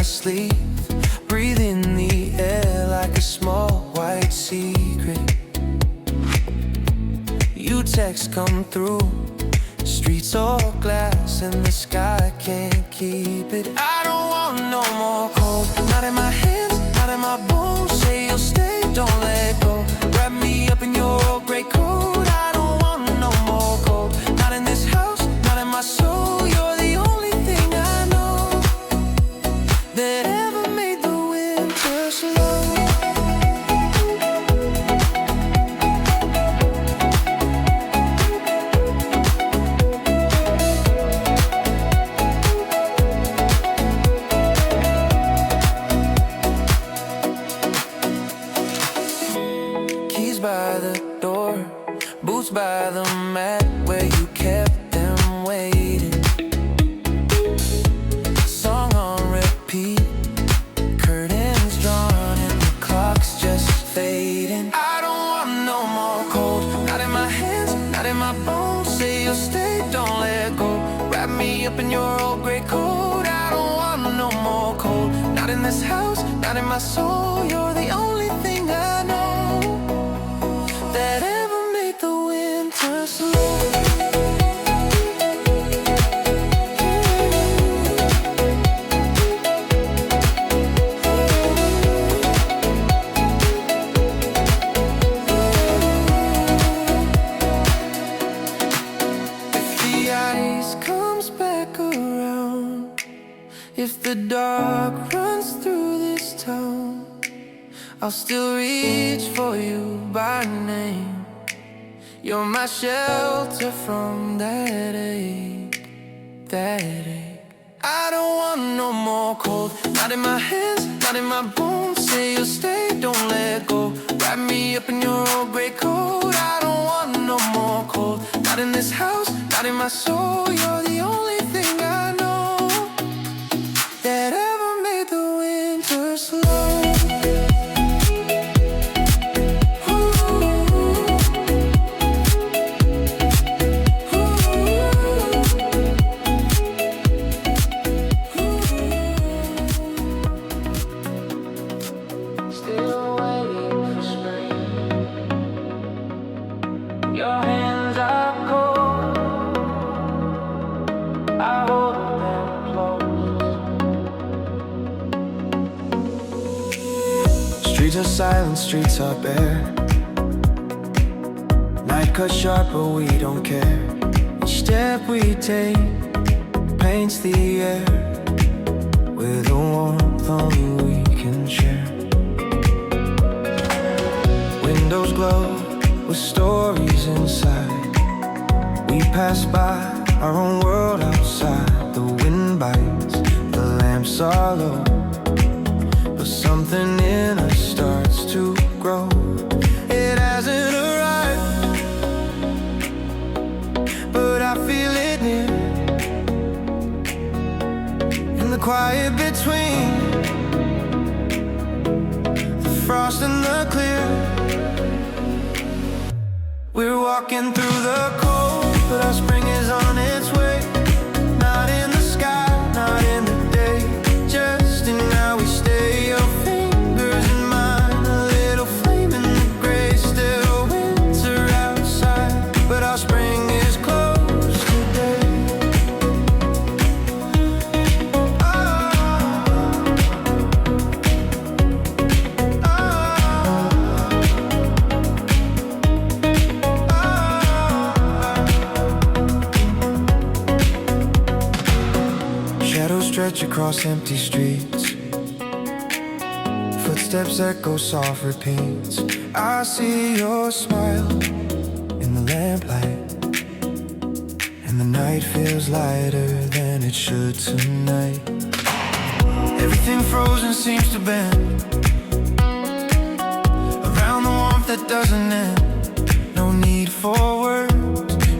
sleep, breathing the air like a small white secret. You text come through, streets all glass and the sky can't keep it. I don't want no more cold, not in my hands, not in my bones. Say you'll stay, don't let go. Wrap me up in your old gray coat. I don't want no more cold, not in this house, not in my soul. You're the only thing I know that ever made the winter slow. Keys by the door, boots by the mat where you kept them waiting. Song on repeat, curtains drawn and the clock's just fading. I don't want no more cold, not in my hands, not in my bones. Say you'll stay, don't let go. Wrap me up in your old gray coat. I don't want no more cold, not in this house, not in my soul. You're the only thing I know that ever made the winter slow. If the ice comes back around, if the dark runs through this town, I'll still reach for you by name. You're my shelter from that ache, that ache. I don't want no more cold, not in my hands, not in my bones. Say you'll stay, don't let go. Wrap me up in your old gray coat. I don't want no more cold, not in this house, not in my soul. You're the only thing I know that ever made the winter slow. Still waiting for spring. Your hands are cold, I hold them close. Streets are silent, streets are bare. Night cuts sharp, but we don't care. Each step we take paints the air with a warmth only we can share. Windows glow with stories inside. We pass by our own world outside. The wind bites, the lamps are low, but something in us starts to grow. It hasn't arrived, but I feel it near. In the quiet between the frost and the clear, we're walking through the cold, but our spring is on its way. Not in the sky, not in the day, just in how we stay. Your fingers in mine, a little flame in the gray. Still winter outside, but our spring is close today. Shadows stretch across empty streets, footsteps echo soft repeats. I see your smile in the lamplight, and the night feels lighter than it should tonight. Everything frozen seems to bend around the warmth that doesn't end. No need for words,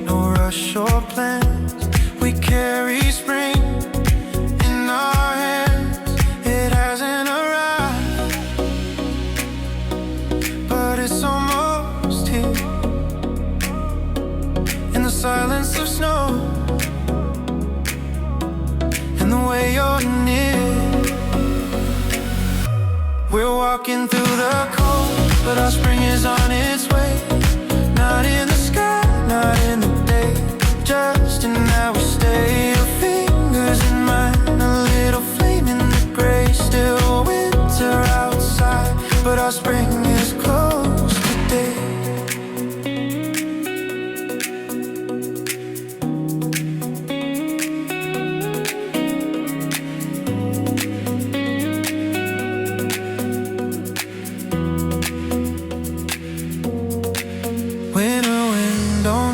no rush or plans. We carry spring in our hands. It hasn't arrived, but it's almost here. In the silence of snow and the way you're near. We're walking through the cold, but our spring is on its way. Not in the sky, not in the day, just in how we stay. Your fingers in mine, a little flame in the gray. Still winter outside, but our spring is close today.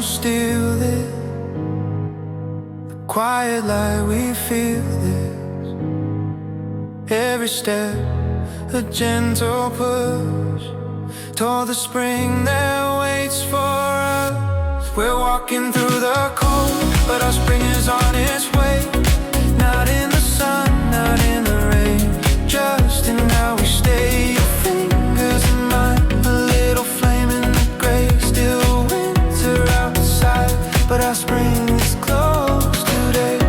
Steal this, the quiet light, we feel this. Every step, a gentle push toward the spring that waits for us. We're walking through the cold, but our spring is on its way. Not in the sun, not in the rain, just in how we stay. Your fingers in mine, a little flame in the gray. Still winter outside, but our spring is close today.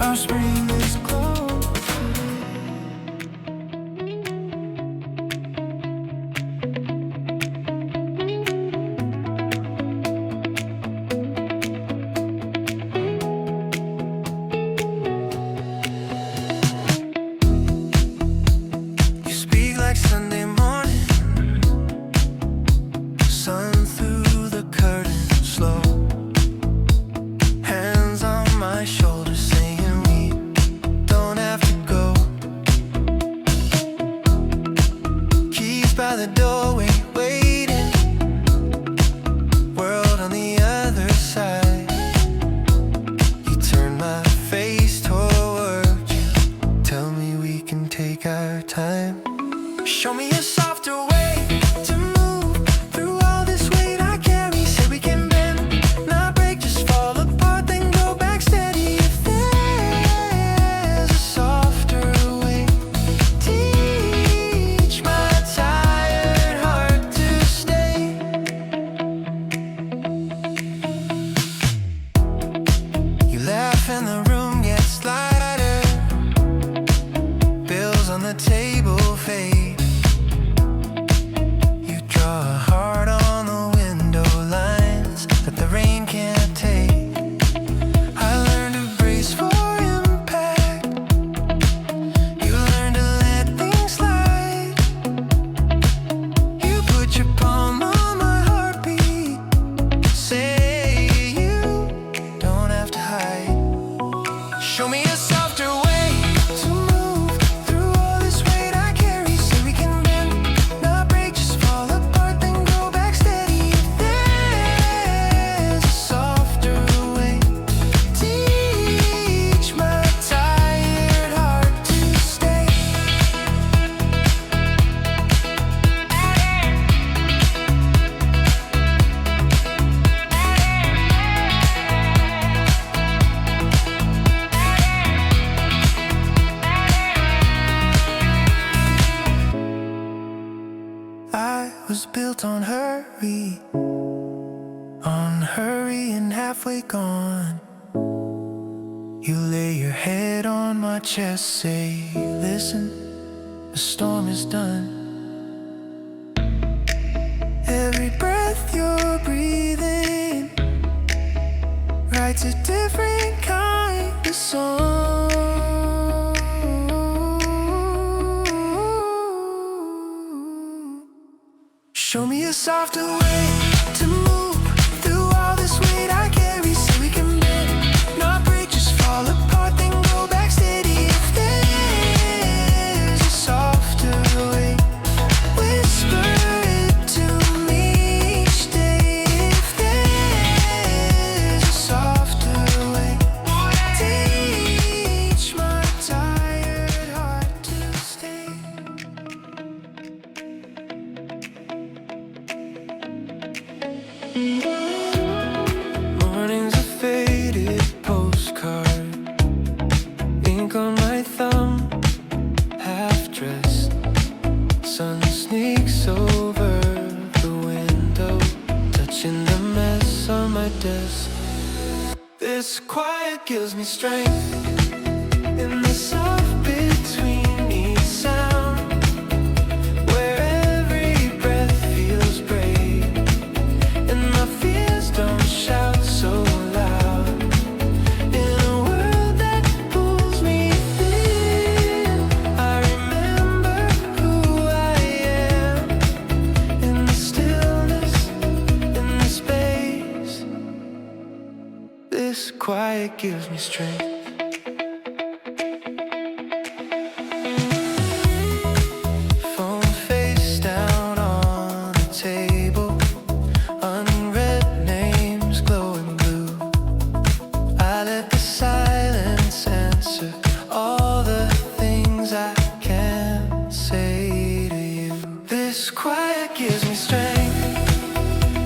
Our spring is close. You speak like Sunday morning, sun through the curtain, slow. Hands on my shoulders, saying we don't have to go. Keys by the doorway, waiting. World on the other side. You turn my face toward you. Tell me we can take our time. Show me a softer way to move through all this weight I carry. Say we can bend, not break, just fall apart, then go back steady. If there's a softer way, teach my tired heart to stay. You laugh and the room gets lighter. Bills on the table fade. You draw a heart on the window lines that the rain can't take. I learned to brace for impact. You learn to let things slide. You put your palm on my heartbeat. Say you don't have to hide. Show me a softer way to move through all this weight I carry. Say we can bend, not break, just fall apart, then go back steady. If there's a softer way, teach my tired heart to stay. I was built on hurry and halfway gone. You lay your head on my chest, say, listen, the storm is done. Every breath you're breathing writes a different kind of song. Show me a softer way to move through all this weight I carry. Say we can bend, not break, just fall apart, then go back steady. If there's a softer way, whisper it to me each day. If there's a softer way, teach my tired heart to stay. strength in the soft between each sound, where every breath feels brave, and my fears don't shout so loud. In a world that pulls me thin, I remember who I am in the stillness, in the space. This quiet gives me strength. Phone face down on the table, unread names glowing blue. I let the silence answer all the things I can't say to you. This quiet gives me strength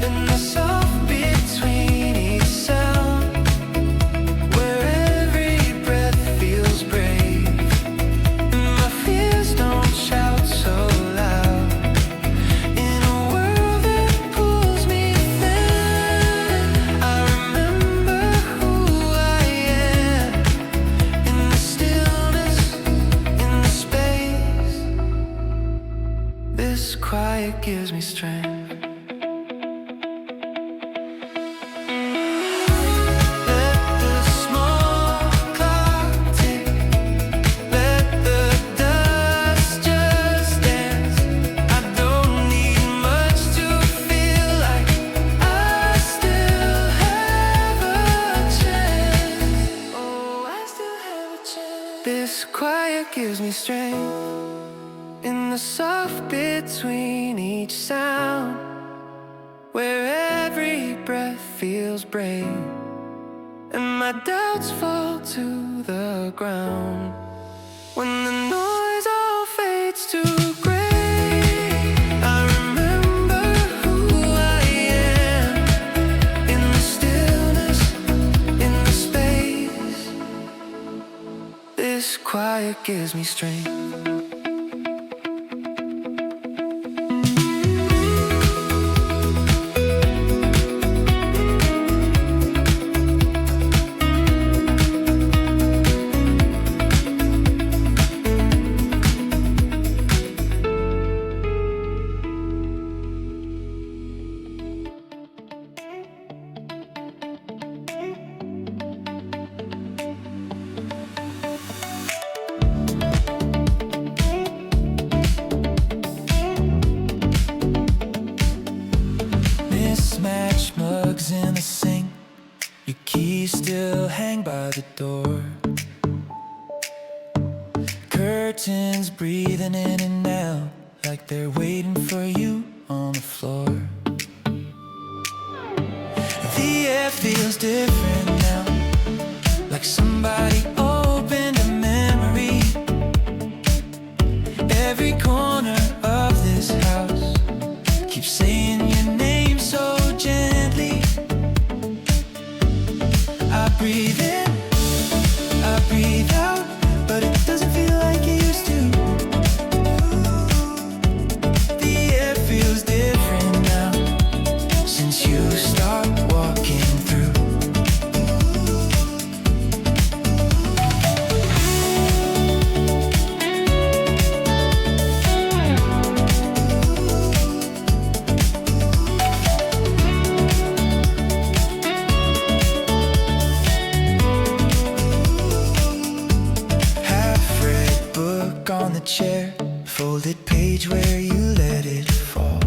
in the soft between each sound, where every breath feels brave, and my fears don't shout so loud. In a world that pulls me thin, I remember who I am in the stillness, in the space. This quiet gives me strength. Let the small clock tick, let the dust just dance. I don't need much to feel like I still have a chance. Oh, I still have a chance. This quiet gives me strength in the soft between each sound, where every breath feels brave, and my doubts fall to the ground. When the noise all fades to gray, I remember who I am in the stillness, in the space. This quiet gives me strength. Mismatched mugs in the sink, your keys still hang by the door. Curtains breathing in and out, like they're waiting for you on the floor. The air feels different now, like somebody opened a memory. Every corner of this house keeps saying your name so gently. I breathe in, I breathe out, but it doesn't feel like it used to. The air feels different now, since you stopped walking through. Half-read book on the chair, folded page where you let it fall.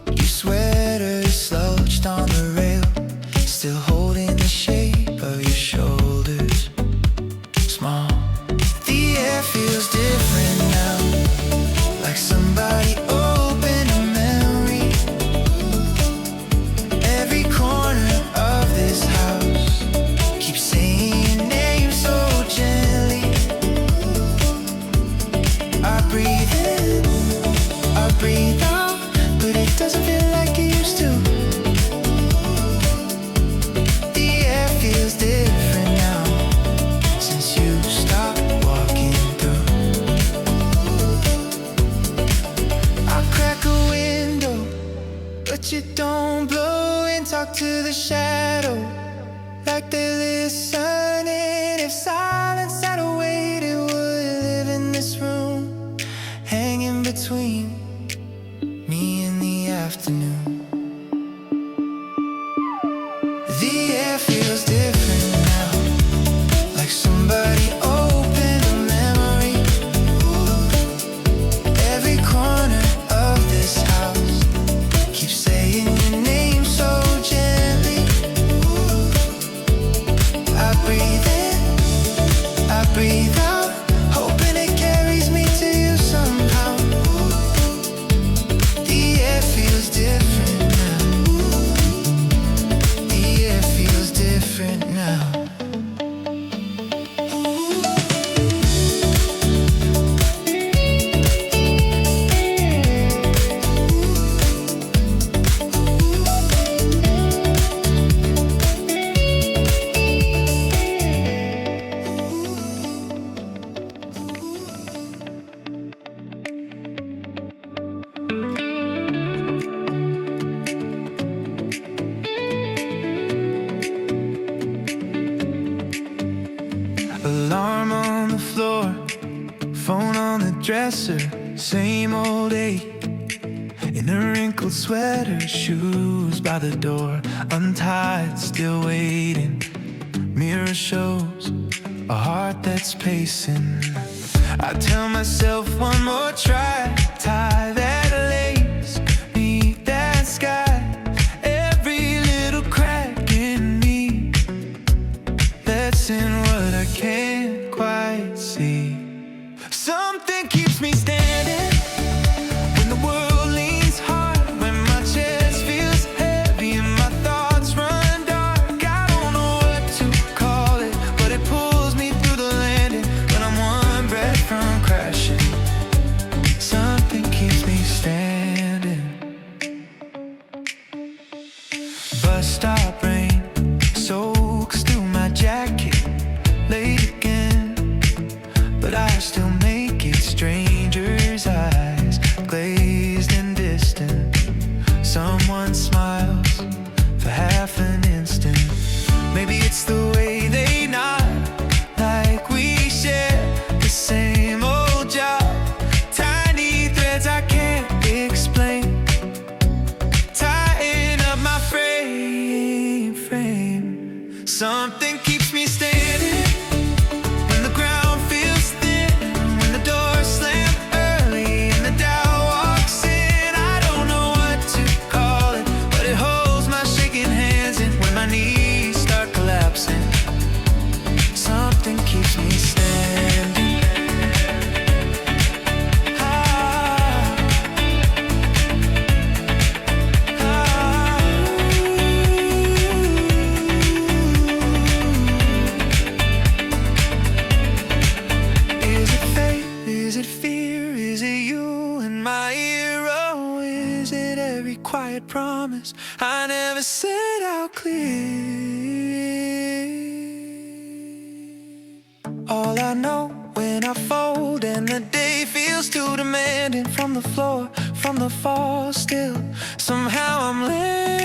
Your sweater slouched on the rail, still holding the shape of your shoulders. Small. The air feels different now, like somebody opened a memory. Every corner of this house keeps saying your name so gently. I breathe in, I breathe out, hoping it carries me to you somehow. The air feels different now. The air feels different now. Alarm on the floor, phone on the dresser, same old ache in a wrinkled sweater, shoes by the door, untied, still waiting. Mirror shows a heart that's pacing. I tell myself one more try, tie that lace, meet that sky. Every little crack in me lets in what I can't quite see. Something keeps me standing when the world leans hard, when my chest feels heavy and my thoughts run dark. I don't know what to call it, but it pulls me through the landing when I'm one breath from crashing. Something keeps me standing. Bus stop rain soaks through my jacket, late again, but I still make it. Strangers' eyes, glazed and distant. Someone smiles for half an instant. Maybe it's the way they nod, like we share the same old job. Tiny threads I can't explain, tying up my frame. Something keeps me standing when the ground feels thin, when the doors slam early and the doubt walks in. I don't know what to call it, but it holds my shaking hands, and when my knees start collapsing, something keeps me standing. Is it fate? Is it fear? Is it you in my ear? Oh, is it every quiet promise I never said out clear? All I know when I fold and the day feels too demanding, from the floor, from the fall, still somehow I'm landing.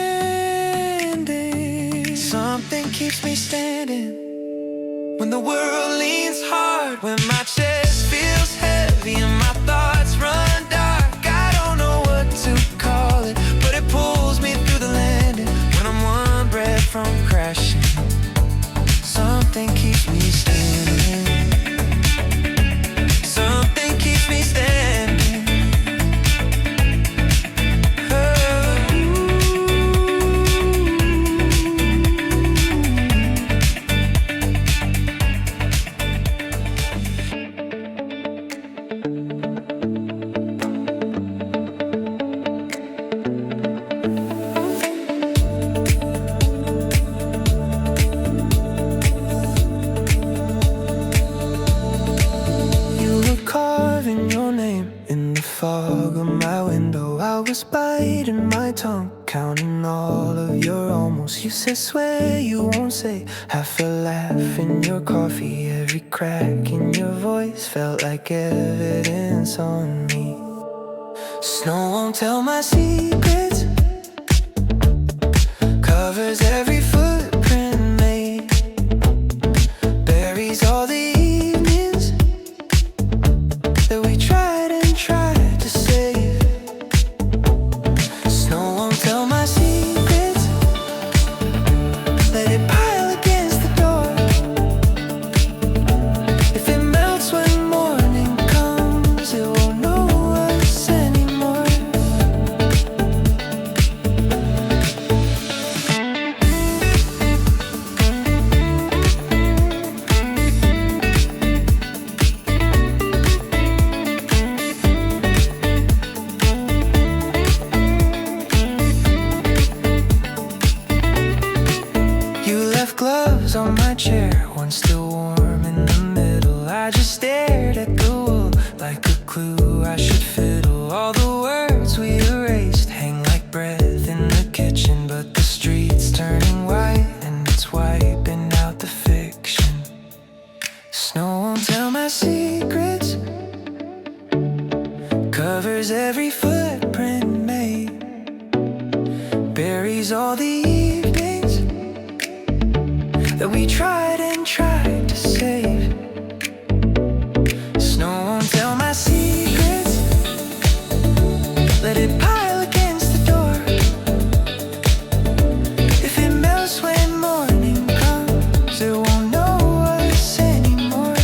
Something keeps me standing when the world leans hard, when my chest feels heavy and my thoughts run dark. I don't know what to call it, but it pulls me through the landing when I'm one breath from crashing. Something keeps me standing. Something keeps me standing. Carving your name in the fog of my window. I was biting my tongue, counting all of your almost. You said swear you won't say half a laugh in your coffee. Every crack in your voice felt like evidence on me. Snow won't tell my secrets, covers every footprint made, buries all the evenings that we tried and tried to save. Snow won't tell my secrets, let it pile against the door. If it melts when morning comes, it won't know us anymore. one still warm in the middle. I just stared at the wall like a clue I should fiddle. All the words we erased hang like breath in the kitchen, but the street's turning white and it's wiping out the fiction. Snow won't tell my secrets, covers every footprint made, buries all the evenings that we tried and tried to save. Snow won't tell my secrets, let it pile against the door. If it melts when morning comes, it won't know us anymore.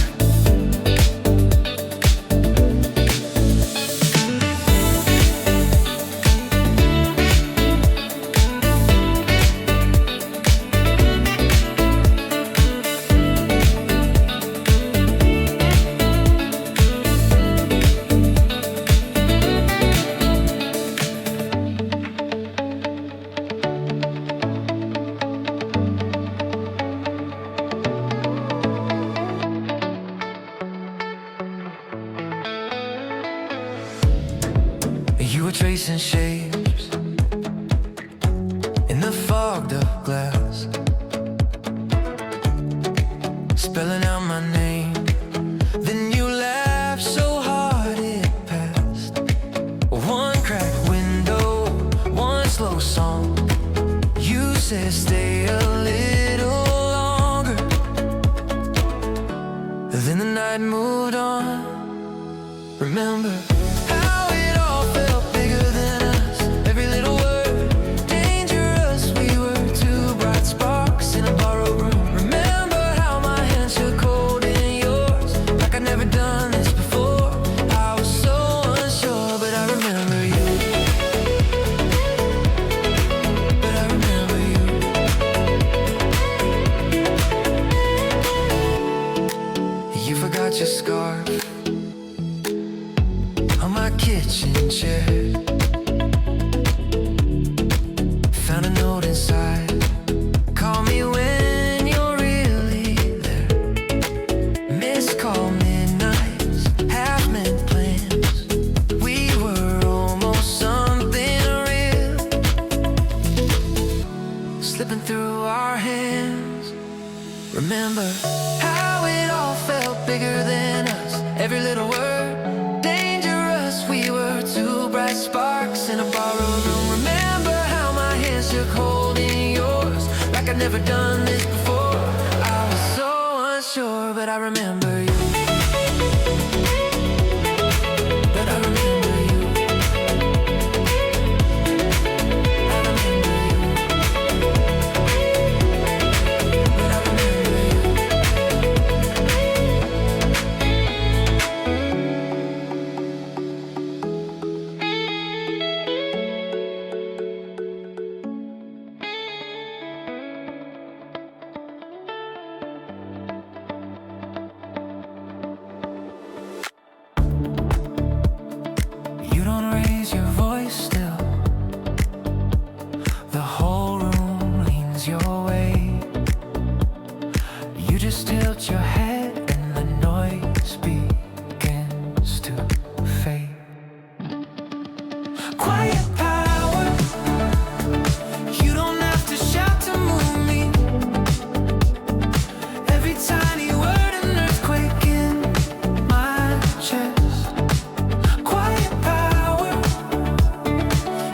You were tracing shapes in the fogged up glass, spelling out my name. Then you laughed so hard it passed. One cracked window, one slow song. You said stay a little longer. Then the night moved on. Remember how it all felt bigger than us. Every little word, dangerous. We were two bright sparks in a borrowed room. Remember how my hands shook cold in yours, like I'd never done this before. I was so unsure, but I remember you. But I remember you. You forgot your scarf on my kitchen chair, found a note inside. Call me when you're really there. Missed call midnights, half-meant plans. We were almost something real, slipping through our hands. Remember how it all felt bigger than us. Every little word, dangerous. We were two bright sparks in a borrowed room. Remember how my hands shook holding yours, like I'd never done this before. I was so unsure, but I remember you. But I remember you. I remember you. But I remember you. You don't raise your voice still, the whole room leans your way. You just tilt your head and the noise begins to fade. Quiet power, you don't have to shout to move me. Every tiny word an earthquake in my chest. Quiet power,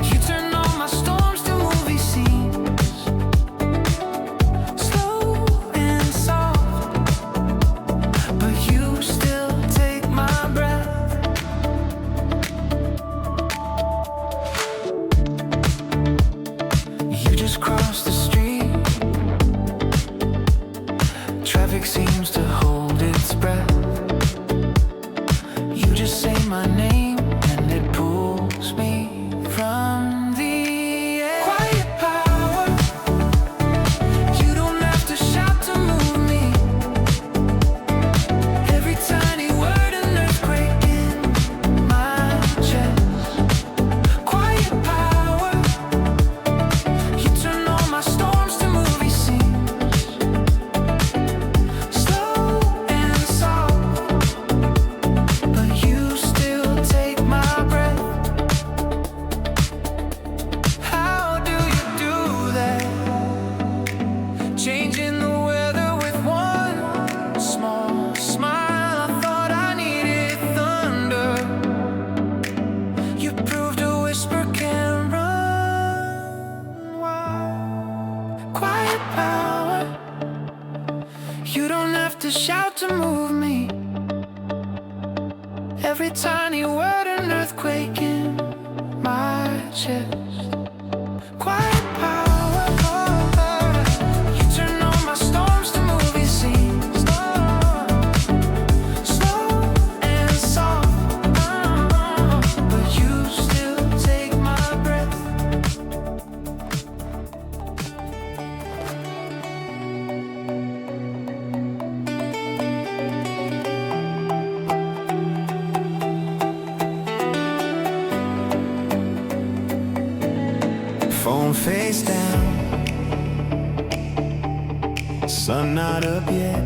you turn all my storms to movie scenes. Slow and soft, but you still take my breath. You just cross the street, traffic seems to hold its breath. You just say my name and it pulls me from the air. Quiet power, you don't have to shout to move me. Every tiny word an earthquake in my chest. Quiet power, you turn all my storms to movie scenes. shout to move me. Every tiny word an earthquake in my chest. Quiet power, you turn on my storms to movie scenes. Slow and soft, but you still take my breath. Phone face down, sun not up yet.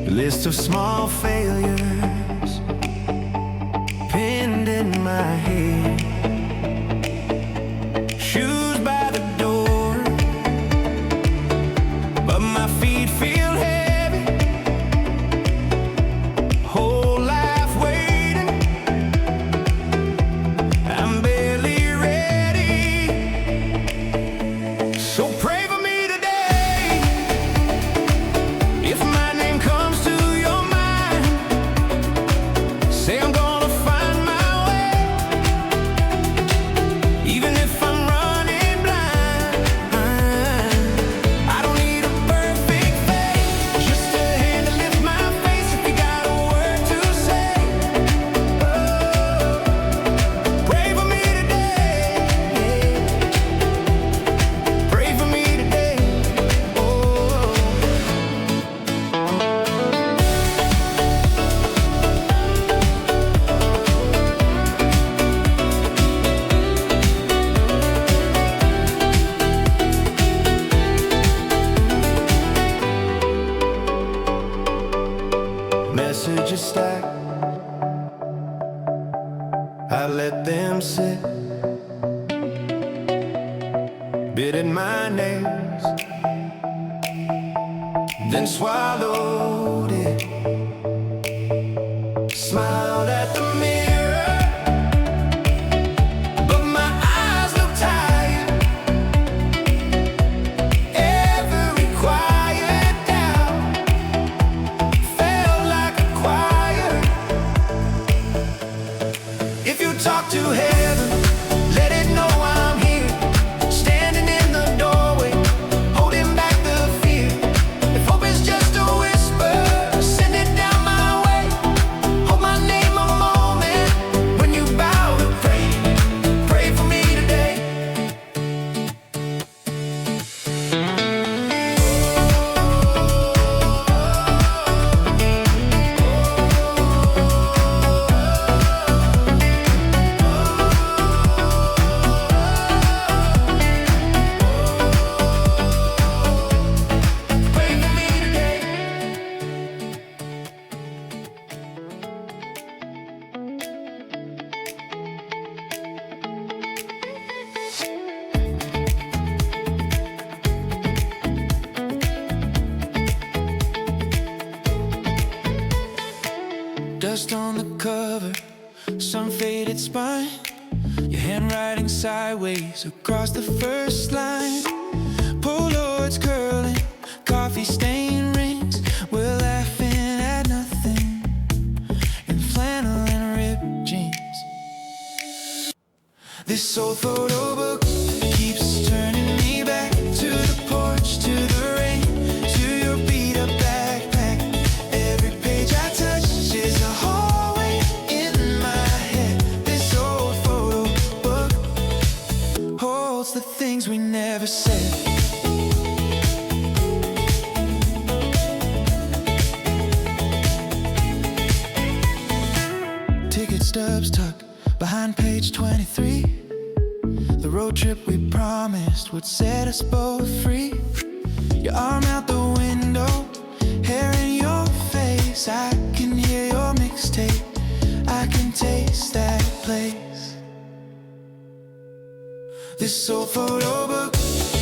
List of small failures pinned in my head. Shoes by the door, but my feet feel heavy. Whole life waiting, I'm barely ready. So pray for me today. If my name comes to your mind, say I'm gonna find my way. Even if I'm running blind, I don't need a perfect face, just a hand to lift my face if you got a word to say. Pray for me today. Pray for me today. Messages stack, I let them sit, bit at my nails, then swallowed it. Smiled at the mirror, but my eyes look tired. Every quiet doubt felt like a choir. If you talk to heaven, let it know I'm here, standing in the doorway, holding back the fear. If hope is just a whisper, send it down my way. Hold my name a moment when you bow and pray. Pray for me today. Pray for me today. Dust on the cover, some faded spine. Your handwriting sideways across the first line. Polaroids curling, coffee stain rings. We're laughing at nothing in flannel and ripped jeans. This old photo book keeps turning me back to the porch, to the rain, to your beat up backpack. Every page I touch is a hallway in my head. This old photo book holds the things we never said. Ticket stubs tucked behind page 23. The road trip we promised would set us both free. Your arm out the window, hair in your face. I can hear your mixtape, I can taste that place. This old photo book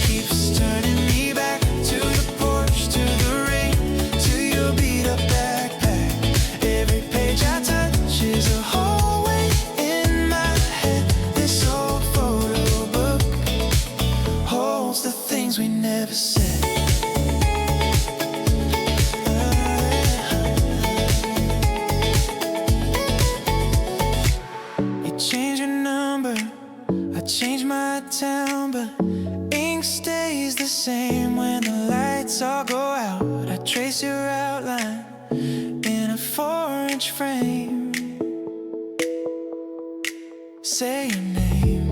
keeps turning me back to the porch, to the rain, to your beat up backpack. Every page I touch is a hallway in my head. This old photo book holds the things we never said. trace your outline in a 4-inch frame. Say your name.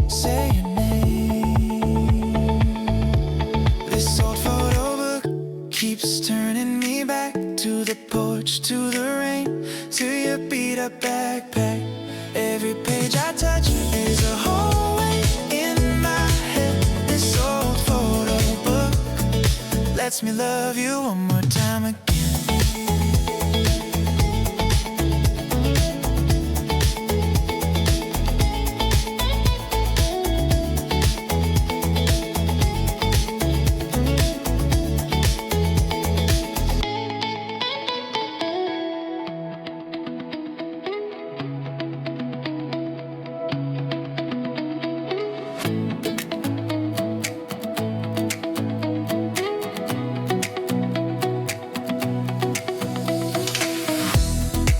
Say your name. This old photo book keeps turning me back to the porch, to the rain, to your beat up backpack. Every page I touch is a hallway in my head. This old photo book lets me love you one more time again.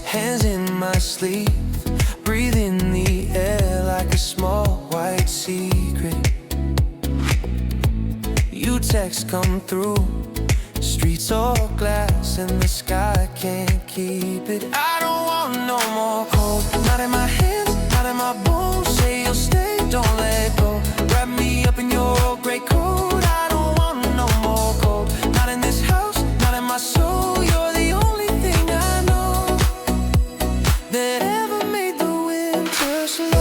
Hands in my sleeve, breathe in the air like a small white secret. You text come through, streets all glass and the sky can't keep it. I don't want no more cold, not in my hands, not in my bones. Say you'll stay, don't let go. Wrap me up in your old gray coat. I don't want no more cold, not in this house, not in my soul. You're the only thing I know that ever made the winter slow.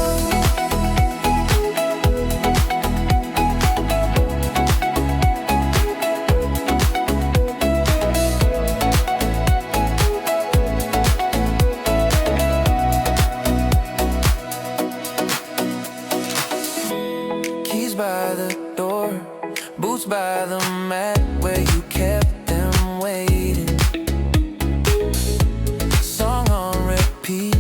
Keys by the door, boots by the mat where you kept them waiting. Song on repeat,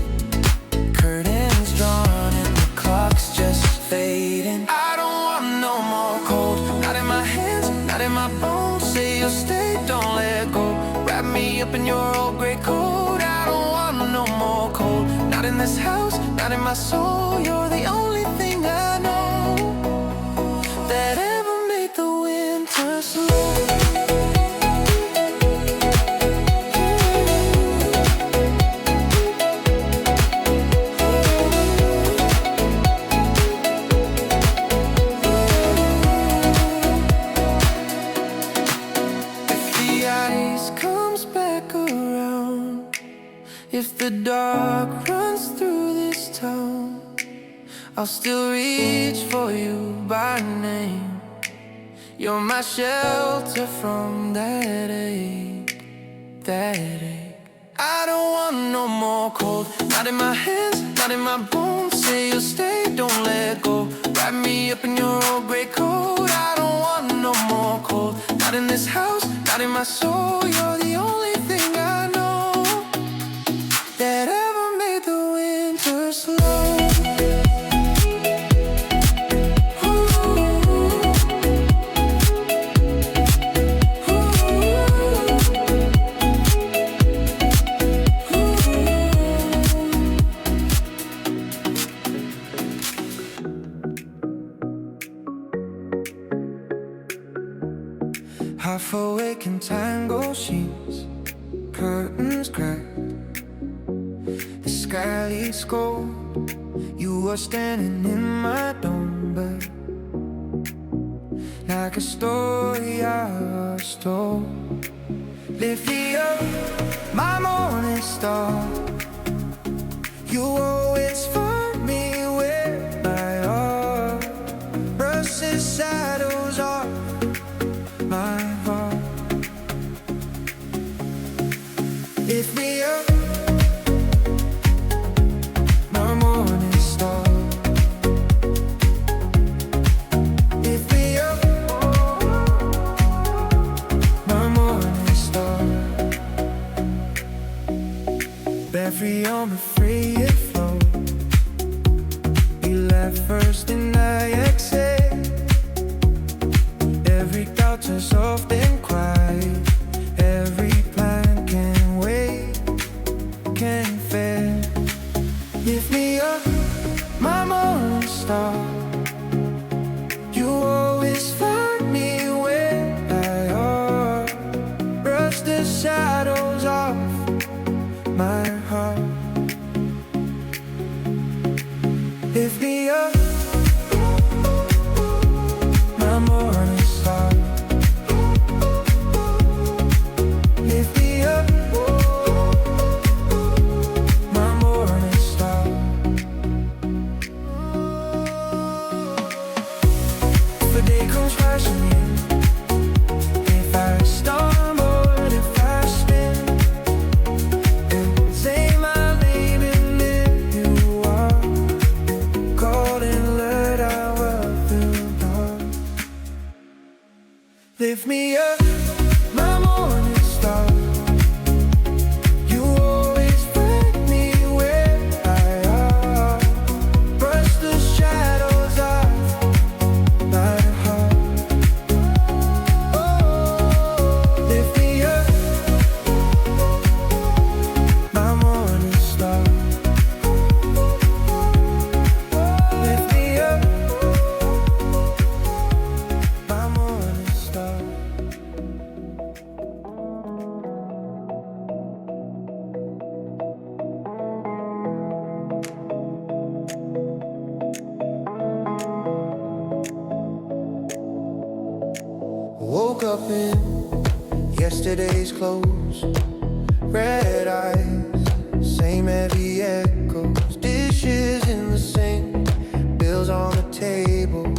curtains drawn and the clock's just fading. I don't want no more cold, not in my hands, not in my bones. Say you'll stay, don't let go. Wrap me up in your old gray coat. I don't want no more cold, not in this house, not in my soul. You're the only thing I know that ever made the winter slow. If the ice comes back around, if the dark runs through this town, I'll still reach for you by name. You're my shelter from that ache, that ache. I don't want no more cold, not in my hands, not in my bones. Say you'll stay, don't let go. Wrap me up in your old gray coat. I don't want no more cold, not in this house, not in my soul. You're the only thing I know that ever made the winter slow. Half awake in tango sheets, curtains cracked, the sky leaks cold. You are standing in my dome bed, like a story I was told. Lift me up, my morning star. You always find me where I are. Brush the shadows off my heart. Lift me up, my morning star. Lift me up, my morning star. Bear free on the free flow. You laugh first and I exhale. Every doubt is often quiet. Every plan can wait, can fail. Lift me up, my morning star. You always find me where Lift me up, my morning star. You always find me where I are. Brush the shadows off my heart. Oh, lift me up, my morning star. Lift me up, my morning star. Woke up in yesterday's clothes, red eyes, same heavy echoes. Dishes in the sink, bills on the table.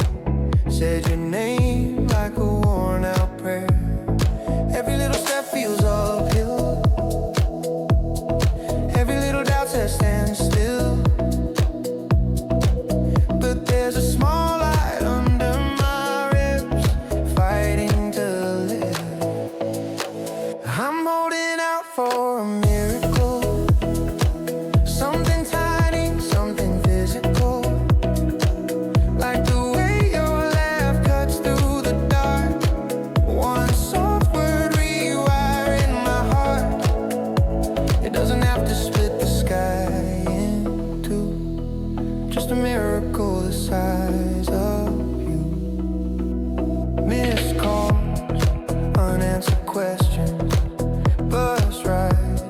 Said your name like a worn out prayer. Every little step feels uphill. Every little doubt says stand still. But there's a small light under my ribs, fighting to live. I'm holding out for a miracle. Something tiny, something physical. Like the way your laugh cuts through the dark. One soft word rewiring my heart. It doesn't have to split the sky in two. Just a miracle the size of you. Missed calls, unanswered questions. Bus ride,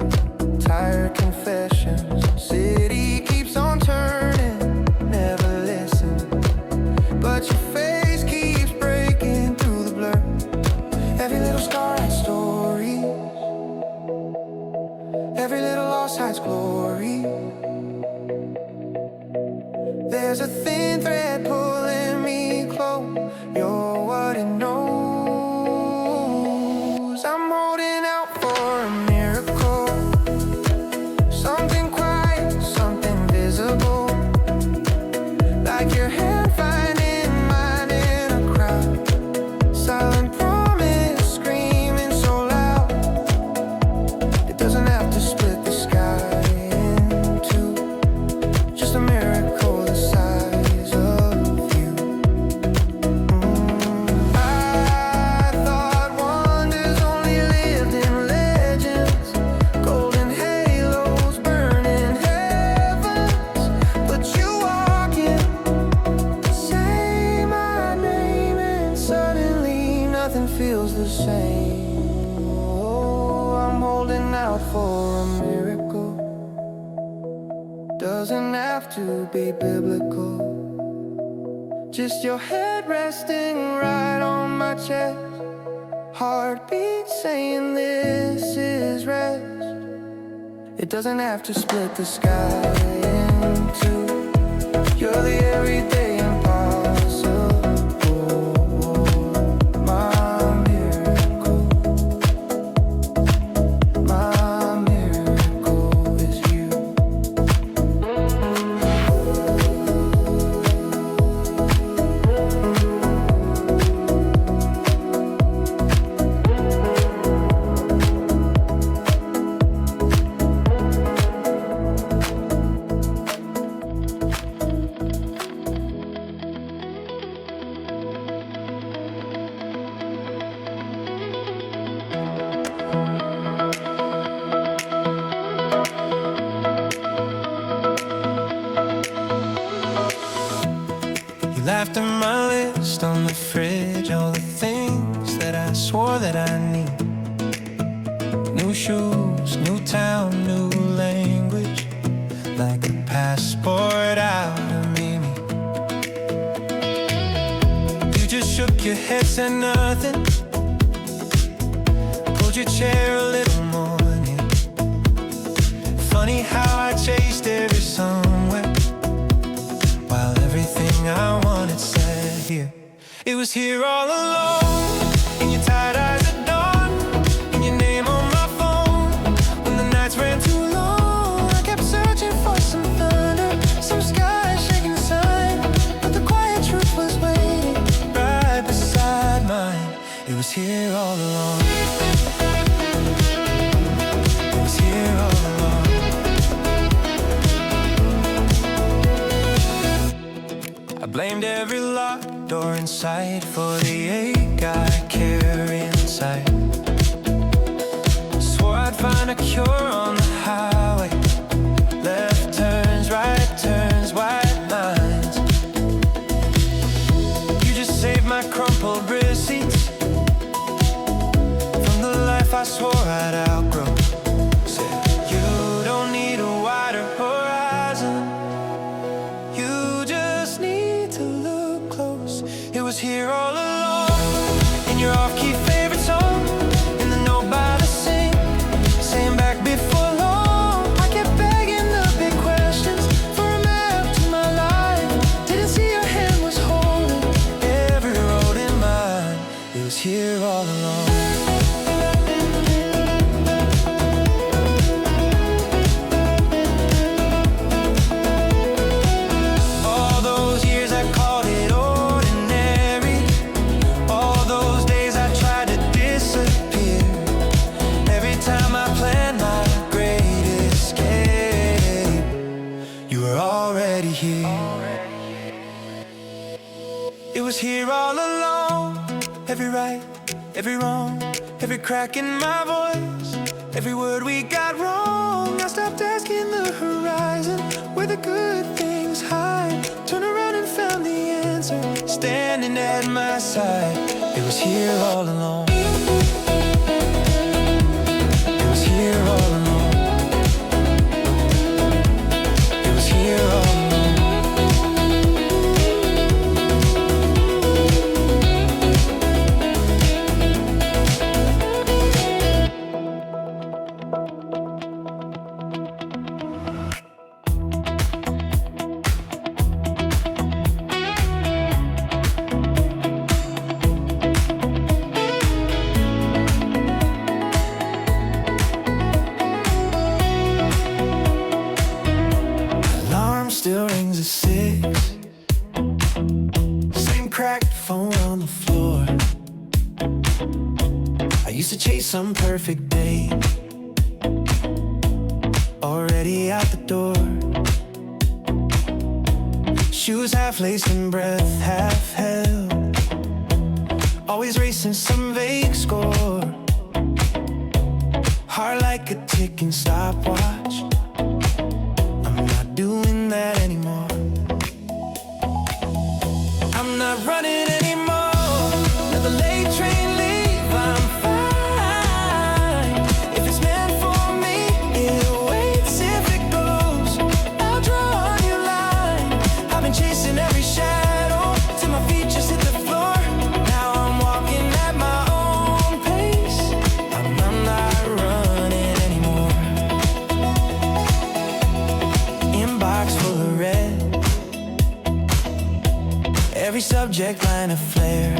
tired confessions. City keeps on turning, never listen. But your face keeps breaking through the blur. Every little scar hides stories. Every little loss hides glory. There's a thin thread pulling me close. You're what it knows. I'm holding out for a miracle. Something quiet, something visible. Like your hand finding mine in a crowd. Silent promise screaming so loud. It doesn't have to split the sky in two. Just a miracle the size of you. I thought wonders only lived in legends. Golden halos burning heavens. But you walk in, say my name, and suddenly nothing feels the same. Oh, I'm holding out for a miracle. Doesn't have to be biblical. Just your head resting right on my chest. Heartbeat saying this is rest. It doesn't have to split the sky in two. You're the everyday impossible. My miracle. My miracle is you. You laughed at my list on the fridge, all the things that I swore that I need. New shoes, new town, new language. Like a passport out of Mimi. You just shook your head, said nothing. Pulled your chair a little more near. Funny how I chased every somewhere, while everything I wanted said here. It was here all alone, in your tired eyes at dawn, in your name on my phone. When the nights ran too long, I kept searching for some thunder, some sky shaking the sun. But the quiet truth was waiting right beside mine. It was here all along. It was here all along. I blamed every locked door inside for the ache I carry inside. Swore I'd find a cure on the highway. Left turns, right turns, white lines. You just saved my crumpled receipts from the life I swore I'd outgrow. Said, you don't need a wider horizon, you just need to look close. It was here all along, in your off-key favorite song, in the note by the sink, saying back before long. I kept begging the big questions for a map to my life. Didn't see your hand was holding every road in mine. It was here all along. All those years I called it ordinary. All those days I tried to disappear. Every time I planned my great escape, you were already here. It was here all along. Every right, every wrong, every crack in my voice, every word we got wrong. I stopped asking the horizon where the good things hide. Turned around and found the answer, standing at my side. It was here all along. It was here all along. It was here all along. Alarm still rings at 6. Same cracked phone on the floor. I used to chase some perfect day, already out the door. Shoes half laced and breath half held, always racing some vague score. Heart like a ticking stopwatch. I'm not doing that anymore. I'm not running anymore. Let the late train leave, I'm fine. If it's meant for me, it waits. If it goes, I'll draw a new line. I've been chasing every shadow till my feet just hit the floor. Now I'm walking at my own pace. I'm not running anymore. Inbox full of red, every subject line a flare.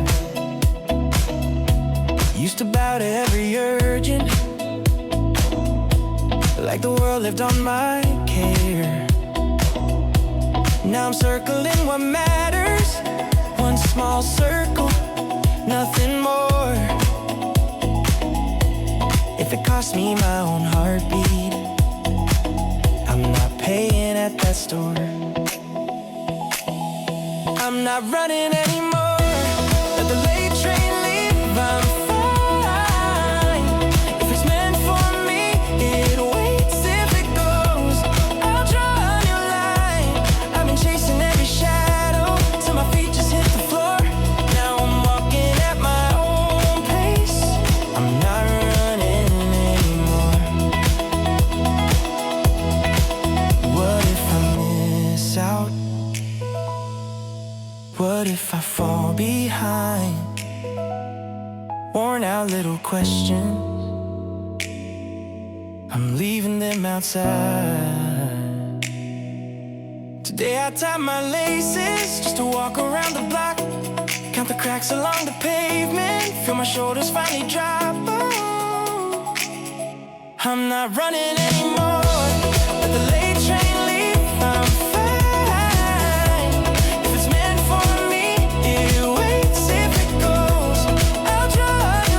Used to bow to every urgent, like the world lived on my care. Now I'm circling what matters, one small circle, nothing more. If it costs me my own heartbeat, I'm not paying at that store. I'm not running anymore. Let the late train leave, I'm fine. If it's meant for me, it waits. If it goes, I'll draw a new line. I've been chasing every shadow till my feet just hit the floor. Now I'm walking at my own pace. I'm not running anymore. What if I miss out? What if I fall behind? Worn out little questions, I'm leaving them outside. Today I tie my laces just to walk around the block, count the cracks along the pavement, feel my shoulders finally drop. Oh, I'm not running anymore. Let the late train leave, I'm fine. If it's meant for me, it waits. If it goes, I'll draw a new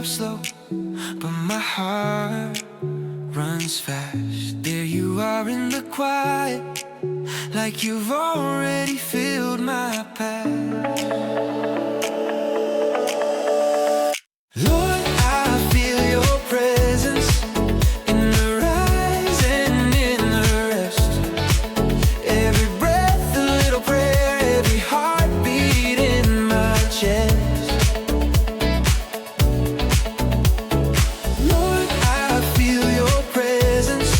up slow, but my heart runs fast. There you are in the quiet, like you've already filled my past. Lord, I feel your presence in the rise and in the rest. Every breath a little prayer, every heartbeat in my chest. Lord, I feel your presence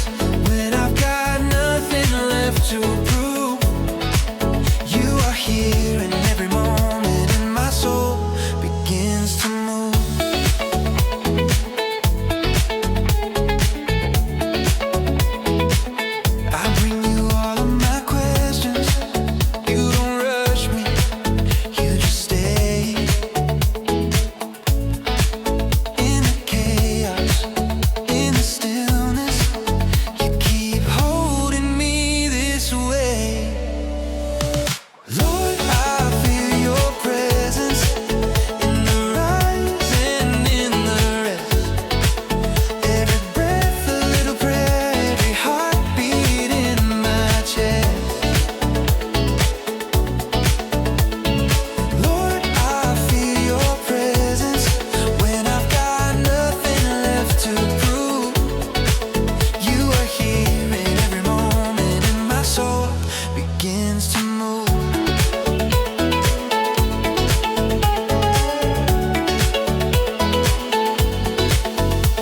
when I've got nothing left to prove. You are here in every moment, and my soul begins to move. I bring you all of my questions. You don't rush me, you just stay. In the chaos, in the stillness, you keep holding me this way. Lord, I feel your presence in the rise and in the rest. Every breath a little prayer, every heartbeat in my chest. Lord, I feel your presence when I've got nothing left to prove. You are here in every moment, and my soul begins to move.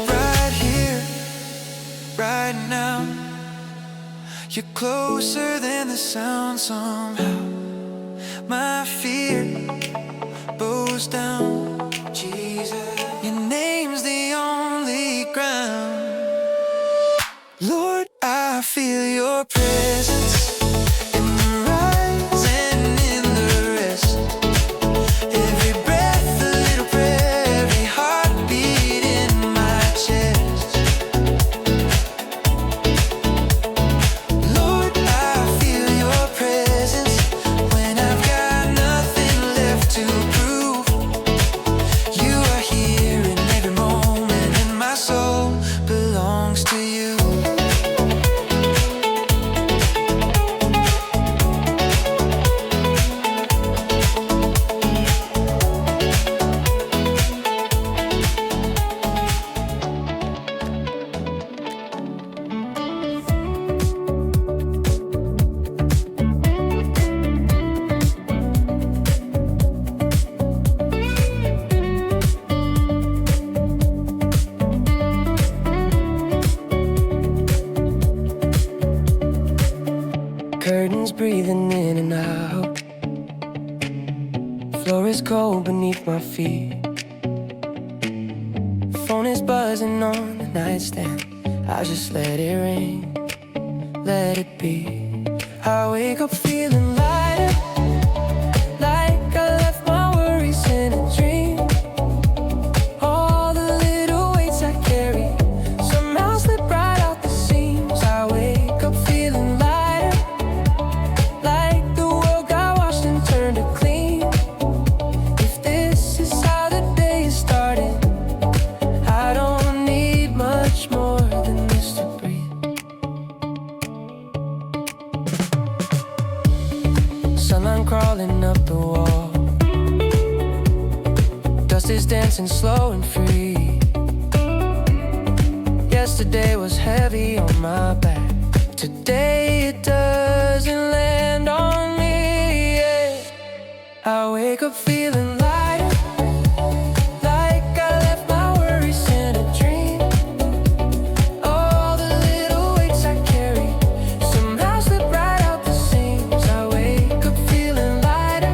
Right here, right now, you're closer than the sound somehow. My fear bows down. Jesus, your name's the only ground. Lord, I feel your presence in the rise and in the rest. Every breath a little prayer, every heartbeat in my chest. Lord, I feel your presence when I've got nothing left to prove. You are here in every moment, and my soul belongs to you. Curtains breathing in and out. Floor is cold beneath my feet. Phone is buzzing on the nightstand. I just let it ring, let it be. I wake up feeling lighter, like I left my worries in a dream. All the little weights I carry somehow slip right out the seams. I wake up feeling lighter, like the world got washed and turned to clean. If this is how the day is starting, I don't need much more than this to breathe. Sunlight crawling up the wall, dust is dancing slow and free. Yesterday was heavy on my back, today it doesn't land on me, yeah. I wake up feeling lighter, like I left my worries in a dream. All the little weights I carry somehow slip right out the seams. I wake up feeling lighter,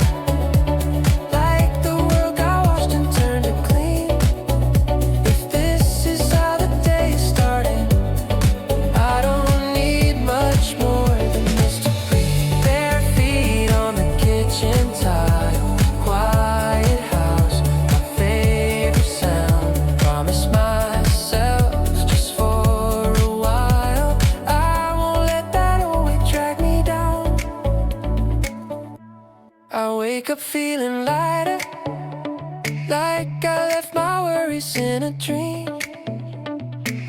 like the world got washed and turned to clean. If this is how the day is starting, I don't need much more than this to breathe. Bare feet on the kitchen tile, quiet house, my favorite sound. Promise myself just for a while, I won't let that old weight drag me down. I wake up feeling lighter, like I left my worries memories in a dream.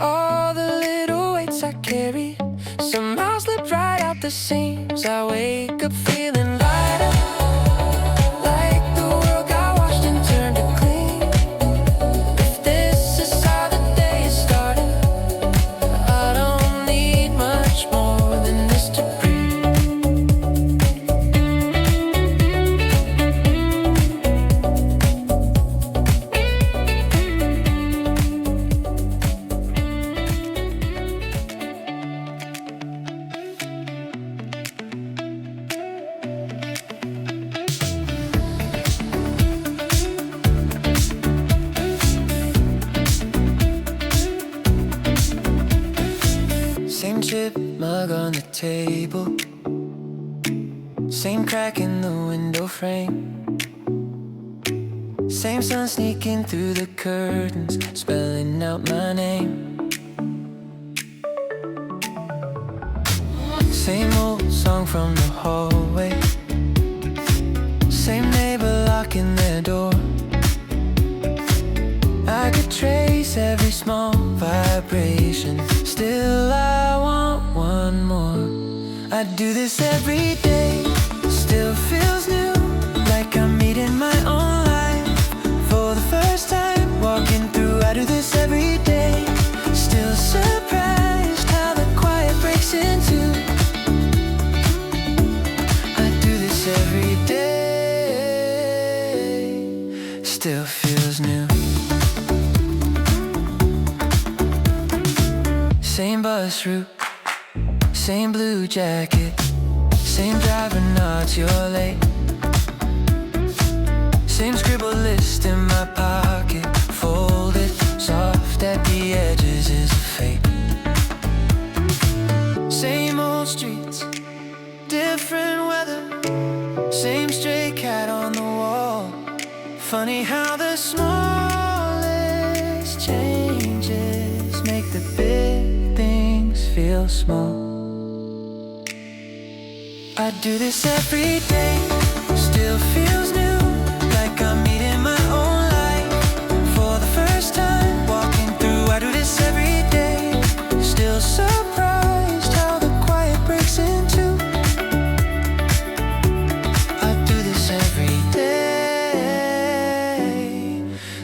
All the little weights I carry somehow slip right out the seams. I wake up feeling lighter, like the world got washed and turned to clean. If this is how the day is starting, I don't need much more than this to breathe. Same chip mug on the table, same crack in the window frame, same sun sneaking through the curtains, spelling out my name. Same old song from the hallway, same neighbor locking their door. I could trace every small vibration, still I want one more. I do this every day, still feels new, like I'm meeting my own life for the first time, walking through. I do this every day, still surprised how the quiet breaks into. I do this every day, still feels new. Same bus route, same blue jacket, same driver nods, you're late. Same scribbled list in my pocket, folded soft at the edges is a fate. Same old streets, different weather, same stray cat on the wall. Funny how the smallest changes make the big things feel small. I do this every day, still feels new, like I'm meeting my own life for the first time, walking through. I do this every day, still surprised how the quiet breaks into. I do this every day,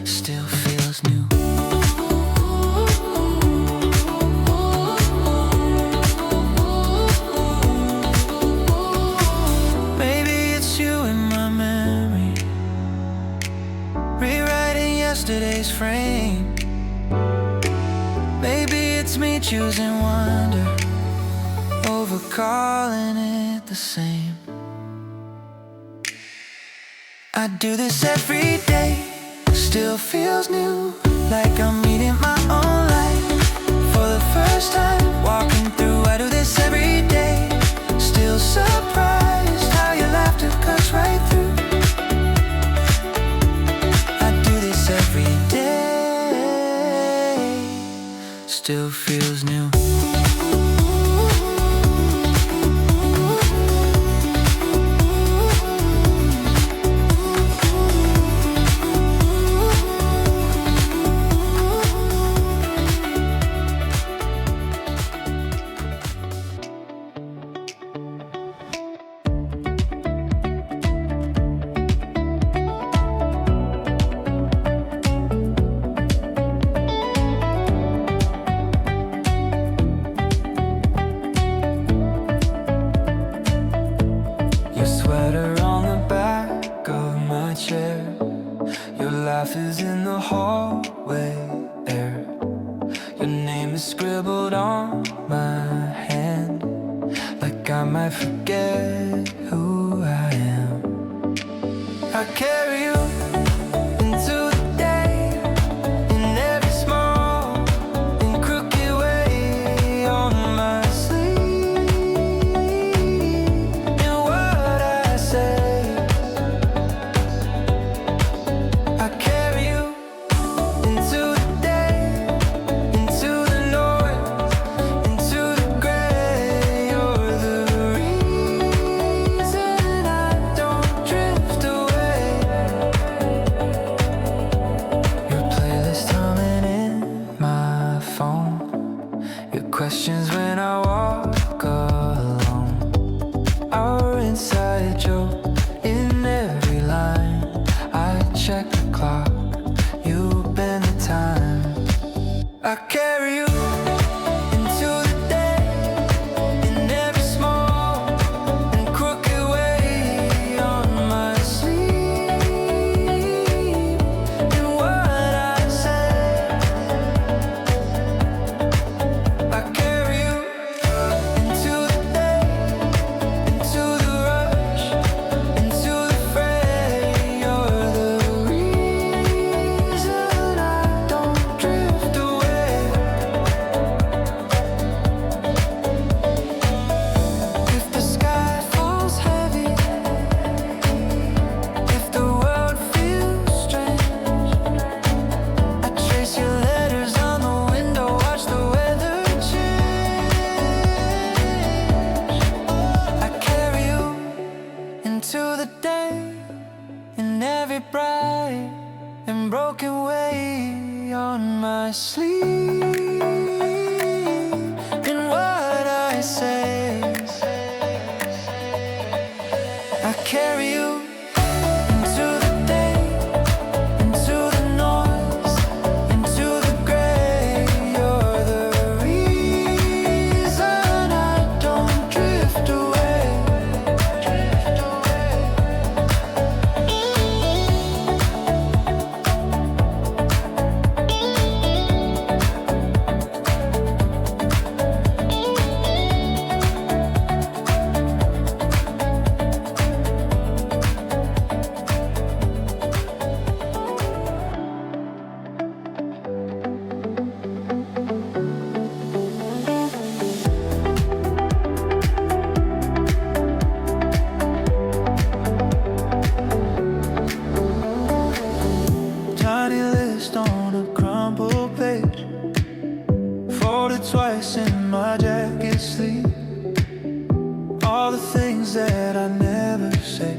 still feels new. Yesterday's frame. Maybe it's me choosing wonder over calling it the same. I do this every day, still feels new, like I'm meeting my own life for the first time, walking through. I do this every day, still surprised how your laughter cuts right through. Every day still feels new. Your laugh is in the hallway air. Your name is scribbled on my hand, like I might forget who I am. I carry you into the day, in every small and crooked way on my sleeve. And what I say, I carry you into the day, into the noise, into the gray. You're the reason check the clock. You've been the time. I carry you into the day, in every small and crooked way, on my sleeve. And what I say, I carry you into the day, into the rush, into the fray. You're the reason I don't drift away. If the sky falls heavy, if the world feels strange, I trace your letters on the window, watch the weather change. I carry you into the day, in every bright and broken way, on my sleeve. And what I say, I carry you into the day, into the noise, into the gray. You're the reason I don't drift away. Tiny list on a crumpled page, folded twice in my jacket sleeve. All the things that I never say,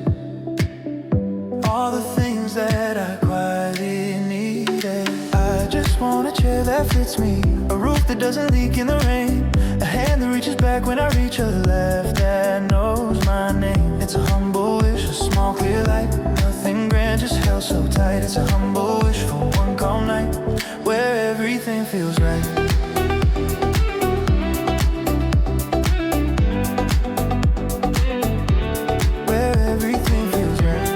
all the things that I quietly needed. I just want a chair that fits me, a roof that doesn't leak in the rain, a hand that reaches back when I reach a left, that knows my name. It's a humble wish, a small clear light, nothing grand, just held so tight. It's a humble wish for one calm night, where everything feels right. Where everything feels right.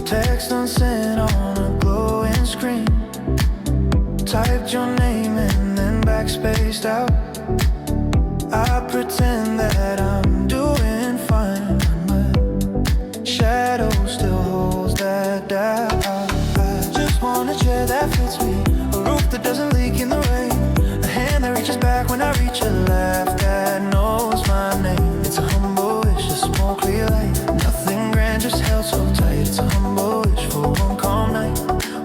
Text unsent on a glowing screen, typed your name and then backspaced out. I pretend that I'm doing fine, but shadow still holds that doubt. I just want a chair that fits me, a roof that doesn't leak in the rain, a hand that reaches back when I reach a laugh that knows my name. It's a humble wish, a small clear light, nothing grand, just held so tight. It's a humble wish for one calm night,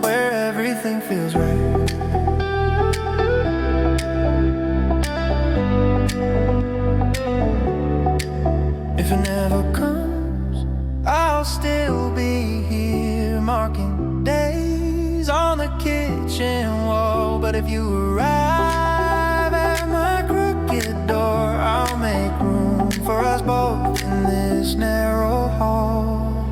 where everything feels right. If it never comes, I'll still be here marking days on the kitchen wall. But if you arrive at my crooked door, I'll make room for us both in this narrow hall.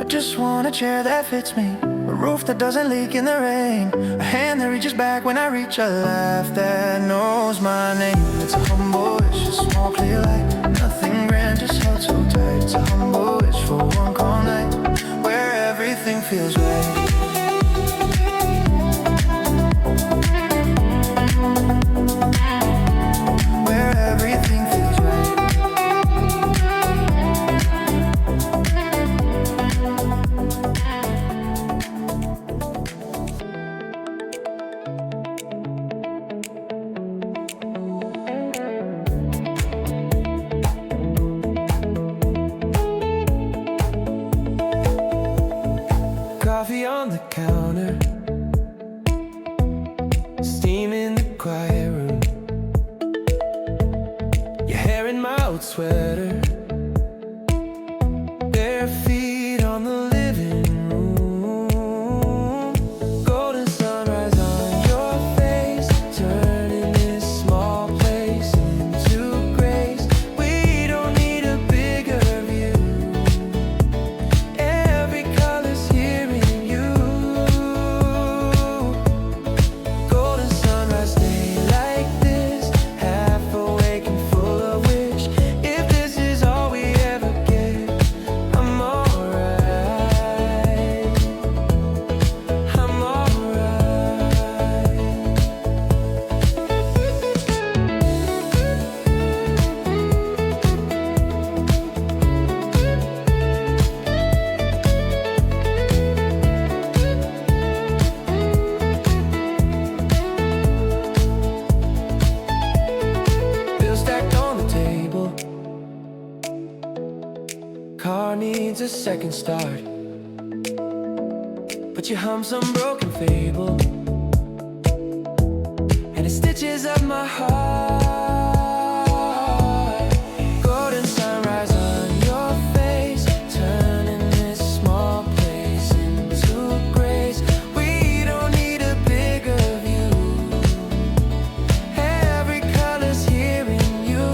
I just want a chair that fits me, a roof that doesn't leak in the rain, a hand that reaches back when I reach a laugh that knows my name. It's a humble wish, a small clear light, nothing grand, just held so tight. It's a humble wish for one calm night, where everything feels right. Where everything feels right. Coffee on the counter, steam in the quiet room, your hair in my old sweater, bare feet on the living room, golden sunrise on your face, turning this small needs a second start, but you hum some broken fable, and it stitches up my heart. Golden sunrise on your face, turning this small place into grace. We don't need a bigger view, every color's here in you.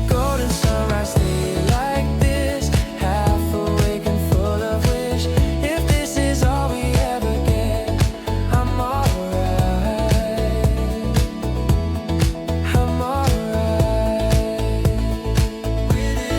Golden sunrise, stay like this, half awake and full of wish. If this is all we ever get, I'm alright. I'm alright with it.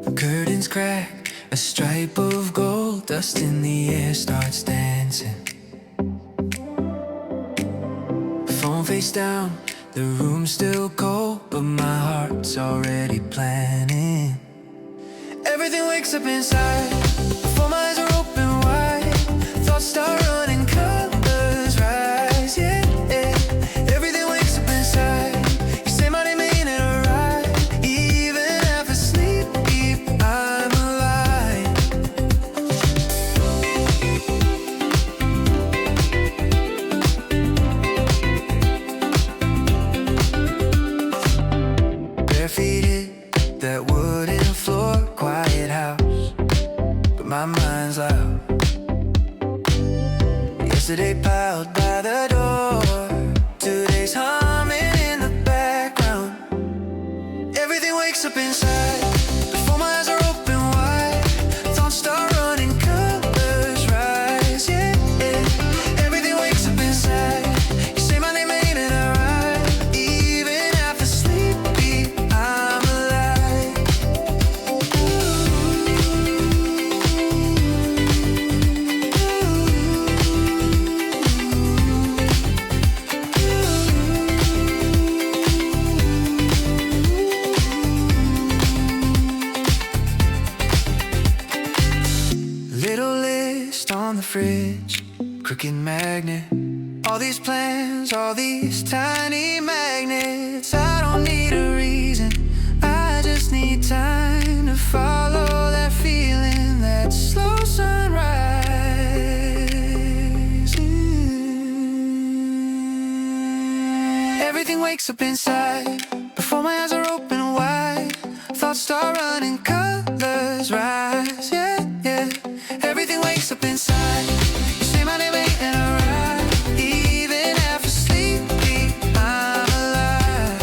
I'm Curtains crack, a stripe of gold, dust in the air starts dancing. Phone face down, the room's still cold, but my heart's already planning. Everything wakes up inside, before my eyes are open wide. Thoughts start running, colors rise, yeah, yeah. Everything wakes up inside. You say my name, ain't it alright? Even after sleep, I'm alive. Bare feet hit that wooden floor, quiet house, but my mind's loud. Yesterday piled by the door, today's humming in the background. Everything wakes up inside, before my eyes are open wide. Thoughts start running, colors rise, yeah, yeah. Everything wakes up inside. You say my name, ain't it alright? Even after sleep, I'm alive. Little list on the fridge, crooked magnet. All these plans, all these tiny magnets. I don't need a reason, I just need time to follow that feeling, that slow sunrise. Everything wakes up inside, before my eyes are open wide. Thoughts start running, colors rise, yeah, yeah. Everything wakes up inside. You say my name, ain't it alright? Even after sleep, I'm alive.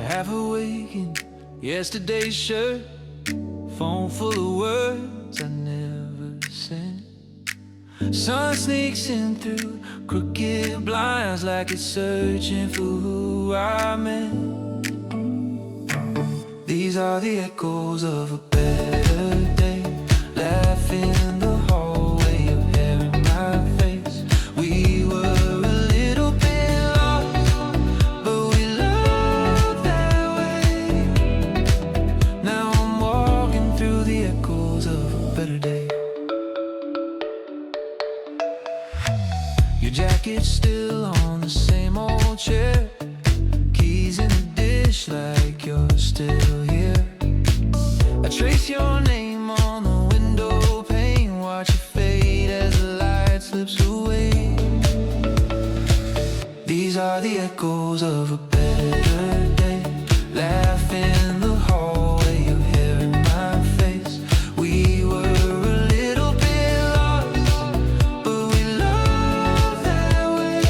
Half awakened, yesterday's shirt, phone full of words I never sent. Sun sneaks in through crooked blinds like it's searching for who I meant. These are the echoes of a better day, laughing in the hallway, your hair in my face. We were a little bit lost, but we loved that way. Now I'm walking through the echoes of a better day. Your jacket's still on the same old chair, wish like you're still here. I trace your name on the window pane, watch it fade as the light slips away. These are the echoes of a better day. Laugh in the hallway, your hair in my face. We were a little bit lost, but we loved that way.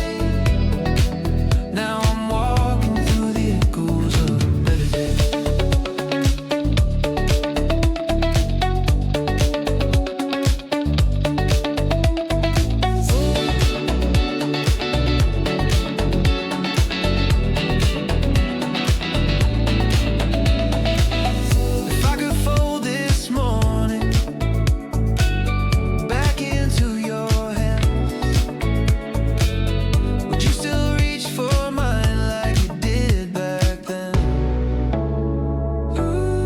Now I'm walking through the echoes of a better day. If I could fold this morning back into your hands, would you still reach for mine like you did back then?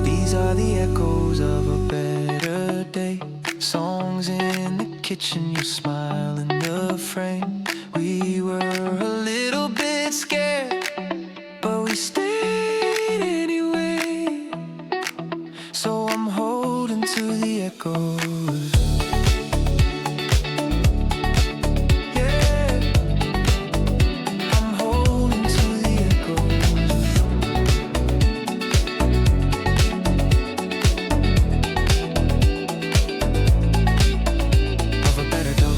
These are the echoes of a better day. Songs in the kitchen, your smile in the frame. We were a little bit scared, but we stayed anyway. So I'm holding to the echoes. Yeah, I'm holding to the echoes of a better dawn.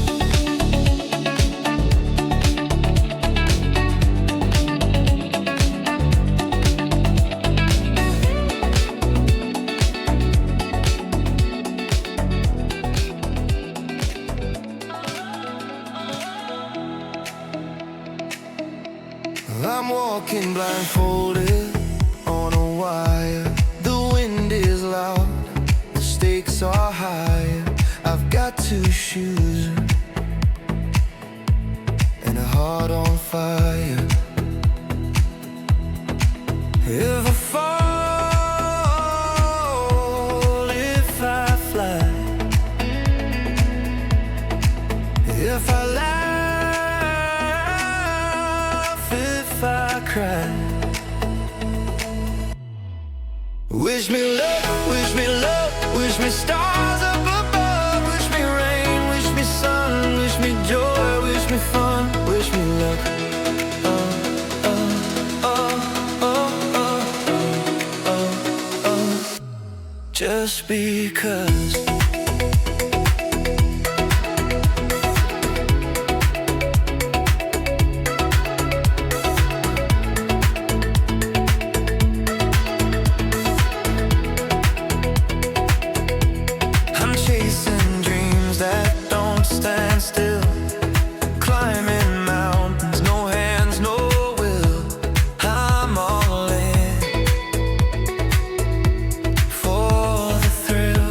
I'm walking blindfolded on a wire. The wind is loud, the stakes are higher. I've got two shoes and a heart on fire. If I fall, if I fly, if I laugh, if I cry. Wish me luck, wish me love, wish me stars up above, wish me rain, wish me sun, wish me joy, wish me fun, wish me luck. Just because. I'm chasing dreams that don't stand still, climbing mountains, no hands, no will. I'm all in for the thrill.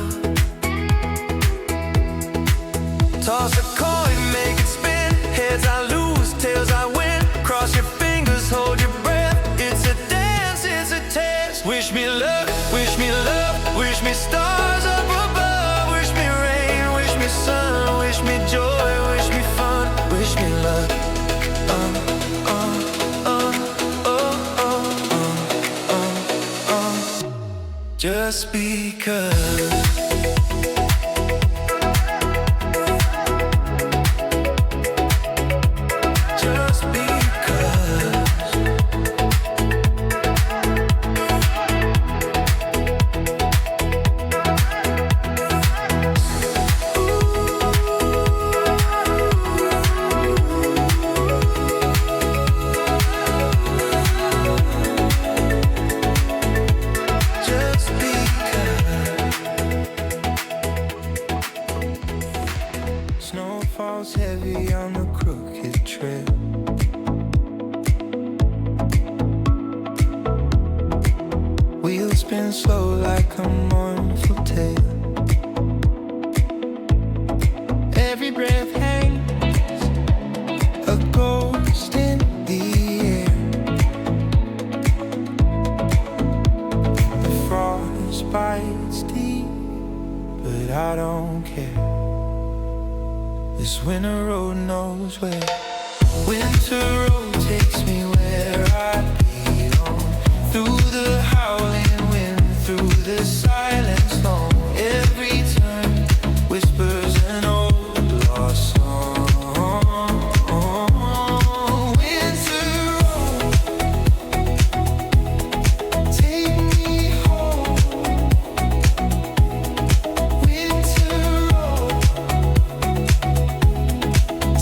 Toss a coin, make it spin. Heads I lose, tails I win. Cross your fingers, hold your breath. It's a dance, it's a test. Wish me luck, wish me love, wish me stars up above, wish me rain, wish me sun, wish me joy, wish me fun, wish me luck. Just because. Just because. Just because. Snow falls heavy on the crooked trail. Wheels spin slow like a mournful tale. Every breath hangs a ghost in the air. The frost bites deep, but I don't care. This winter road knows where. Winter road takes me where I belong. Through the howling wind, through the silence long. Every turn whispers an old lost song. Winter road, take me home. Winter road,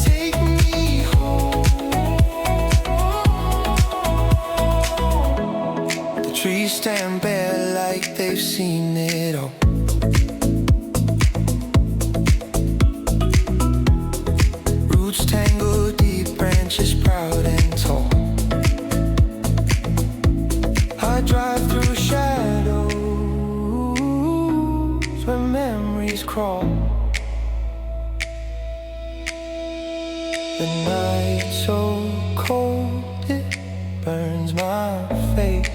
take me home. The trees stand bare like they've seen it all. Roots tangle deep, branches proud and tall. I drive through shadows where memories crawl. The night so cold it burns my face,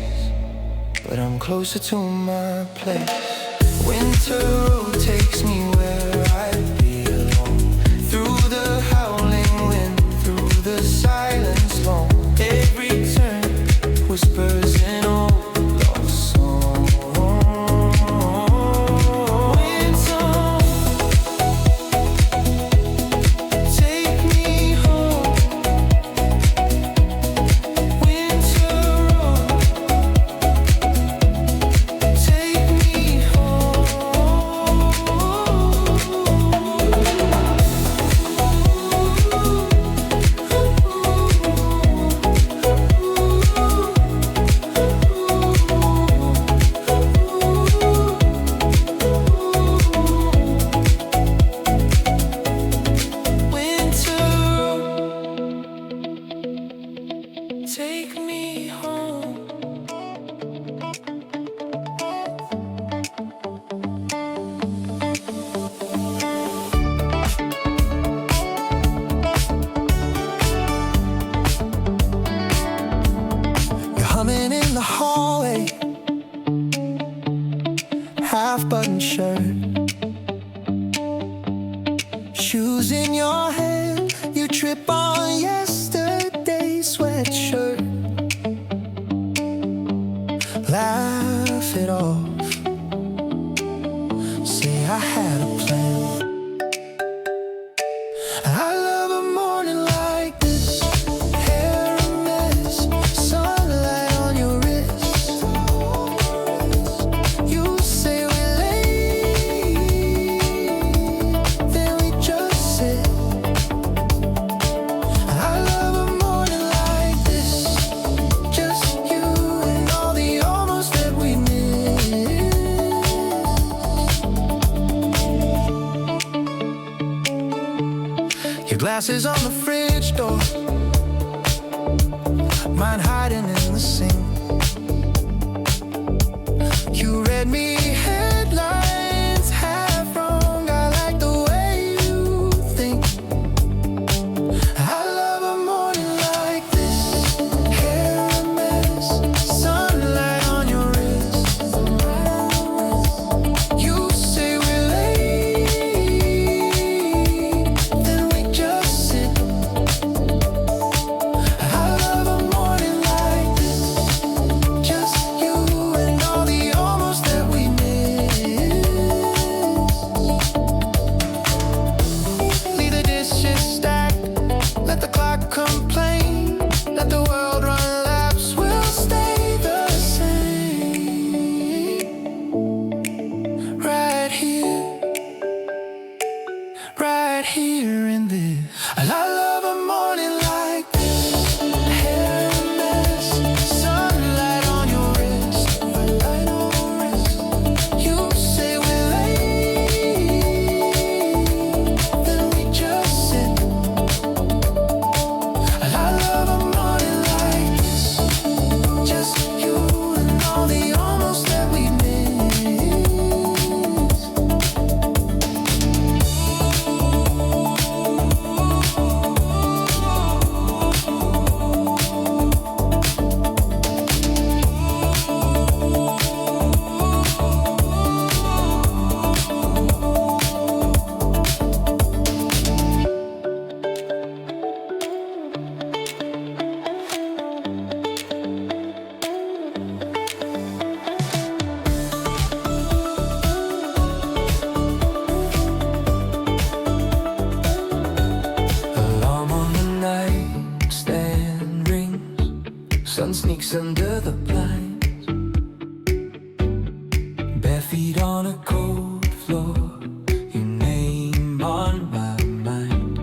but I'm closer to my place. Winter road takes me where I belong. Through the howling wind, through the silence long. Every turn whispers an old lost song. Winter, take me home. Winter road, take me home. Winter road, take me home. You're humming in the hallway, half-button shirt, shoes in your hand. You trip on yesterday's sweatshirt. Laugh it off, say I had a plan. I love a morning like this. Hair a mess, sunlight on your wrist. You say we're late, then we just sit. I love a morning like this, just you and all the almost that we miss. Your glasses on the fridge door, mine hiding in the sink. You read me headlines half wrong. I like the way you think. I love a morning like this. Hair a mess, sunlight on your wrist. You say we're late, then we just sit. I love a morning like this, just you and all the almost that we miss. Leave the dishes stacked, let the clock complain, let the world run laps, we'll stay the same. Right here in this. And I love a morning like this. Hair a mess, sunlight on your wrist. You say we're late, then we just sit. And I love a morning like this, just you and all the almost that we miss. sneaks under the blinds, bare feet on a cold floor, your name on my mind.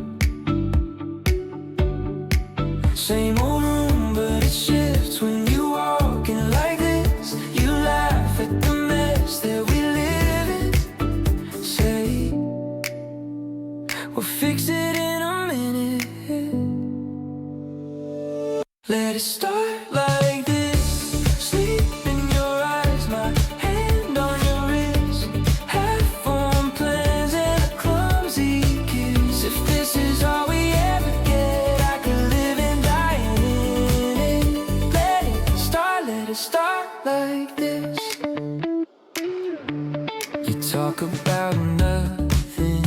Same old room, but it shifts when you walk in like this. You laugh at the mess that we live in. Say, we'll fix it in a minute. Let it start like this. Sleep in your eyes, my hand on your wrist. Half-formed plans and a clumsy kiss. If this is all we ever get, I could live and die in it. Let it start like this. You talk about nothing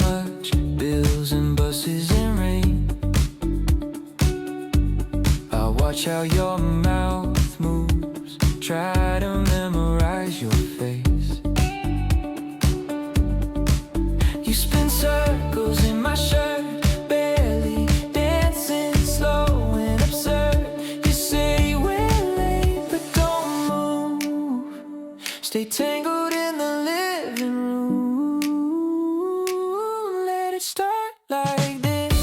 much, bills and buses and rain. Watch how your mouth moves, try to memorize your face. You spin circles in my shirt, barely dancing, slow and absurd. You say we're late, but don't move. Stay tangled in the living room. Let it start like this.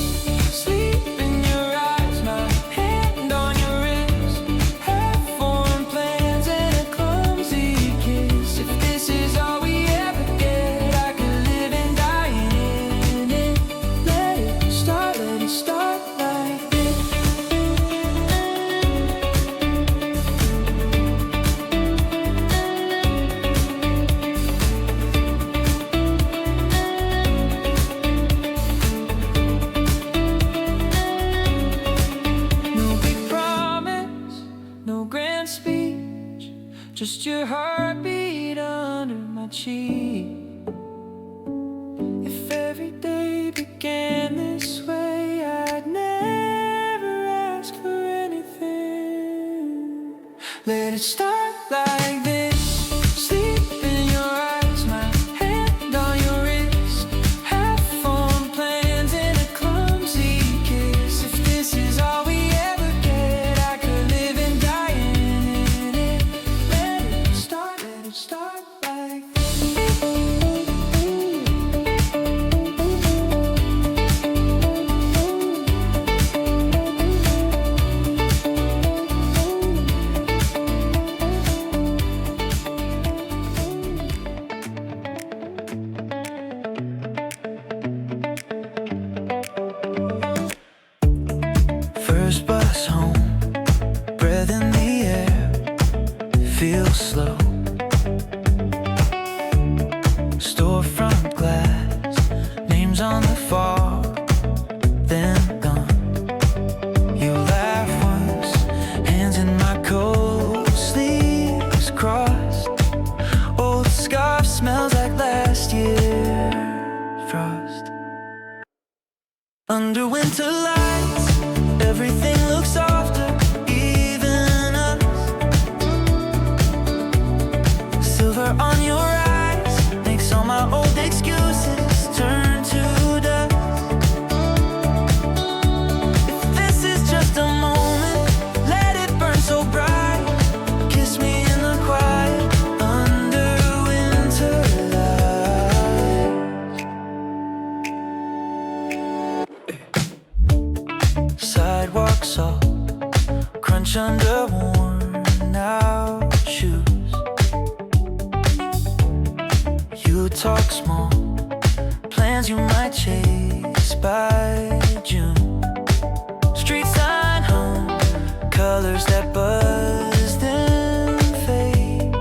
Sleep in your eyes, my hand on your wrist. Half-formed plans and a clumsy kiss. If this is all we ever get, I could live and die in it. Let it start like this. No big promise, no grand speech, just your heartbeat under my cheek. If every day began this way, I'd never ask for anything. Let it start like this. Sleep in your eyes, my hand on your wrist. Half-formed plans and a clumsy kiss. If this is all we ever get, I could live and die in it. Let it start like this. First bus home, breath in the air, feels slow. Storefront glass, names on the fog, then gone. You laugh once, hands in my coat, sleeves crossed. Old scarf smells like last year's frost. Under winter lights, everything looks softer, even us. Silver on your eyes makes all my old excuses turn to dust. If this is just a moment, let it burn so bright. Kiss me in the quiet under winter lights. Sidewalk salt, crunch under worn out shoes. You talk small, plans you might chase by June. Street sign home, colors that buzz then fade.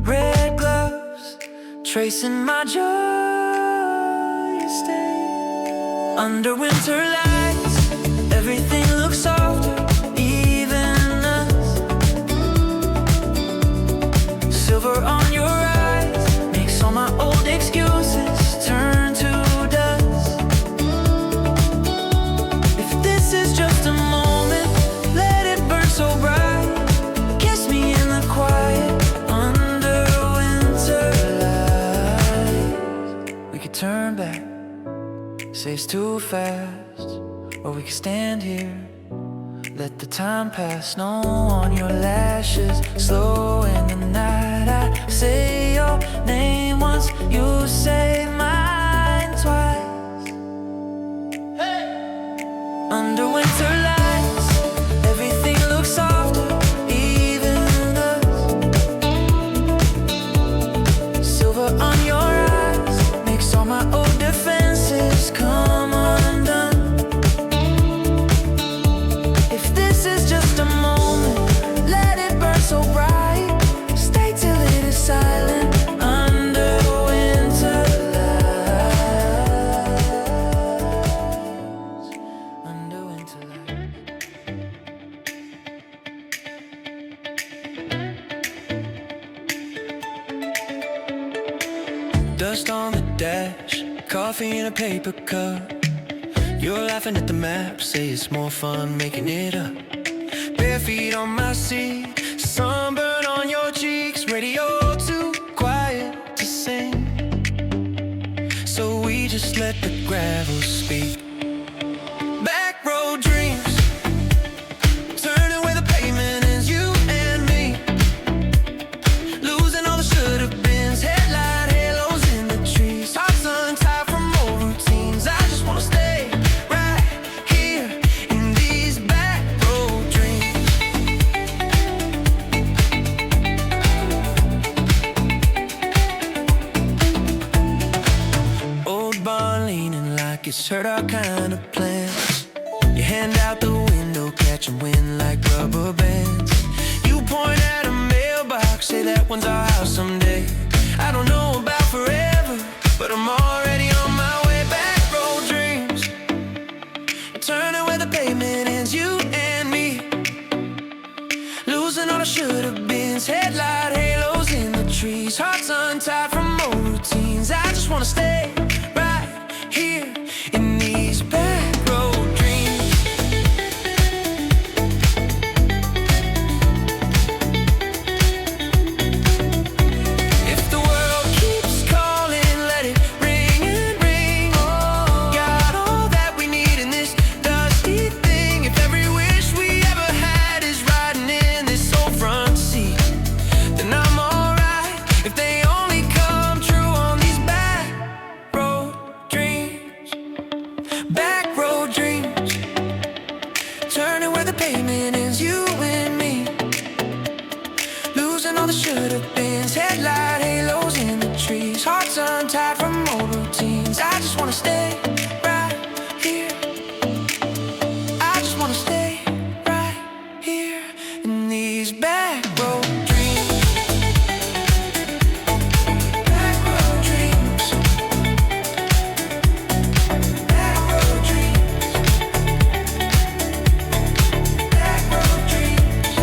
Red gloves, tracing my joy stay. Under winter lights, everything looks softer, even us. Silver on your eyes makes all my old excuses turn to dust. If this is just a moment, let it burn so bright. Kiss me in the quiet under winter lights. We could turn back, say it's too fast, or we could stand here Let the time pass, no on your lashes. Slow in the night, I say your name once, you say mine twice. Under winter lights, everything looks softer, even the silver on your eyes makes all my old defenses come undone. If this is just a moment, let it burn so bright. Stay till it is silent under winter lights. Under winter lights. Dust on the dash, coffee in a paper cup. You're laughing at the map, say it's more fun making it up. Bare feet on my seat, sunburn on your cheeks. Radio too quiet to sing, so we just let the gravel speak. Back road dreams, turning where the pavement ends, you and me. Losing all the should-have-beens, headlight halos in the trees. Hot sun tied from old routines, I just wanna stay right here in these back road dreams. Old barn leaning like it's hurt our kind of plans. Your hand out the window, catching wind like rubber bands. You point at a mailbox, say that one's our house someday. I don't know about forever, but I'm already on my way. Back road dreams, turning where the pavement ends, you and me. Losing all the should-have-beens, headlight halos in the trees. Hearts untied from old routines, I just wanna stay right here in these back road dreams. If the world keeps calling, let it ring and ring. Got all that we need in this dusty thing. If every wish we ever had is riding in this old front seat, then I'm alright. If they only come true on these back road dreams. Back road dreams, turning where the pavement ends, you and me. Losing all the should-have-beens, headlight halos in the trees. Hearts untied from old routines, I just wanna stay right here. I just wanna stay right here in these back road dreams. Back road dreams. Back road dreams. Back road dreams.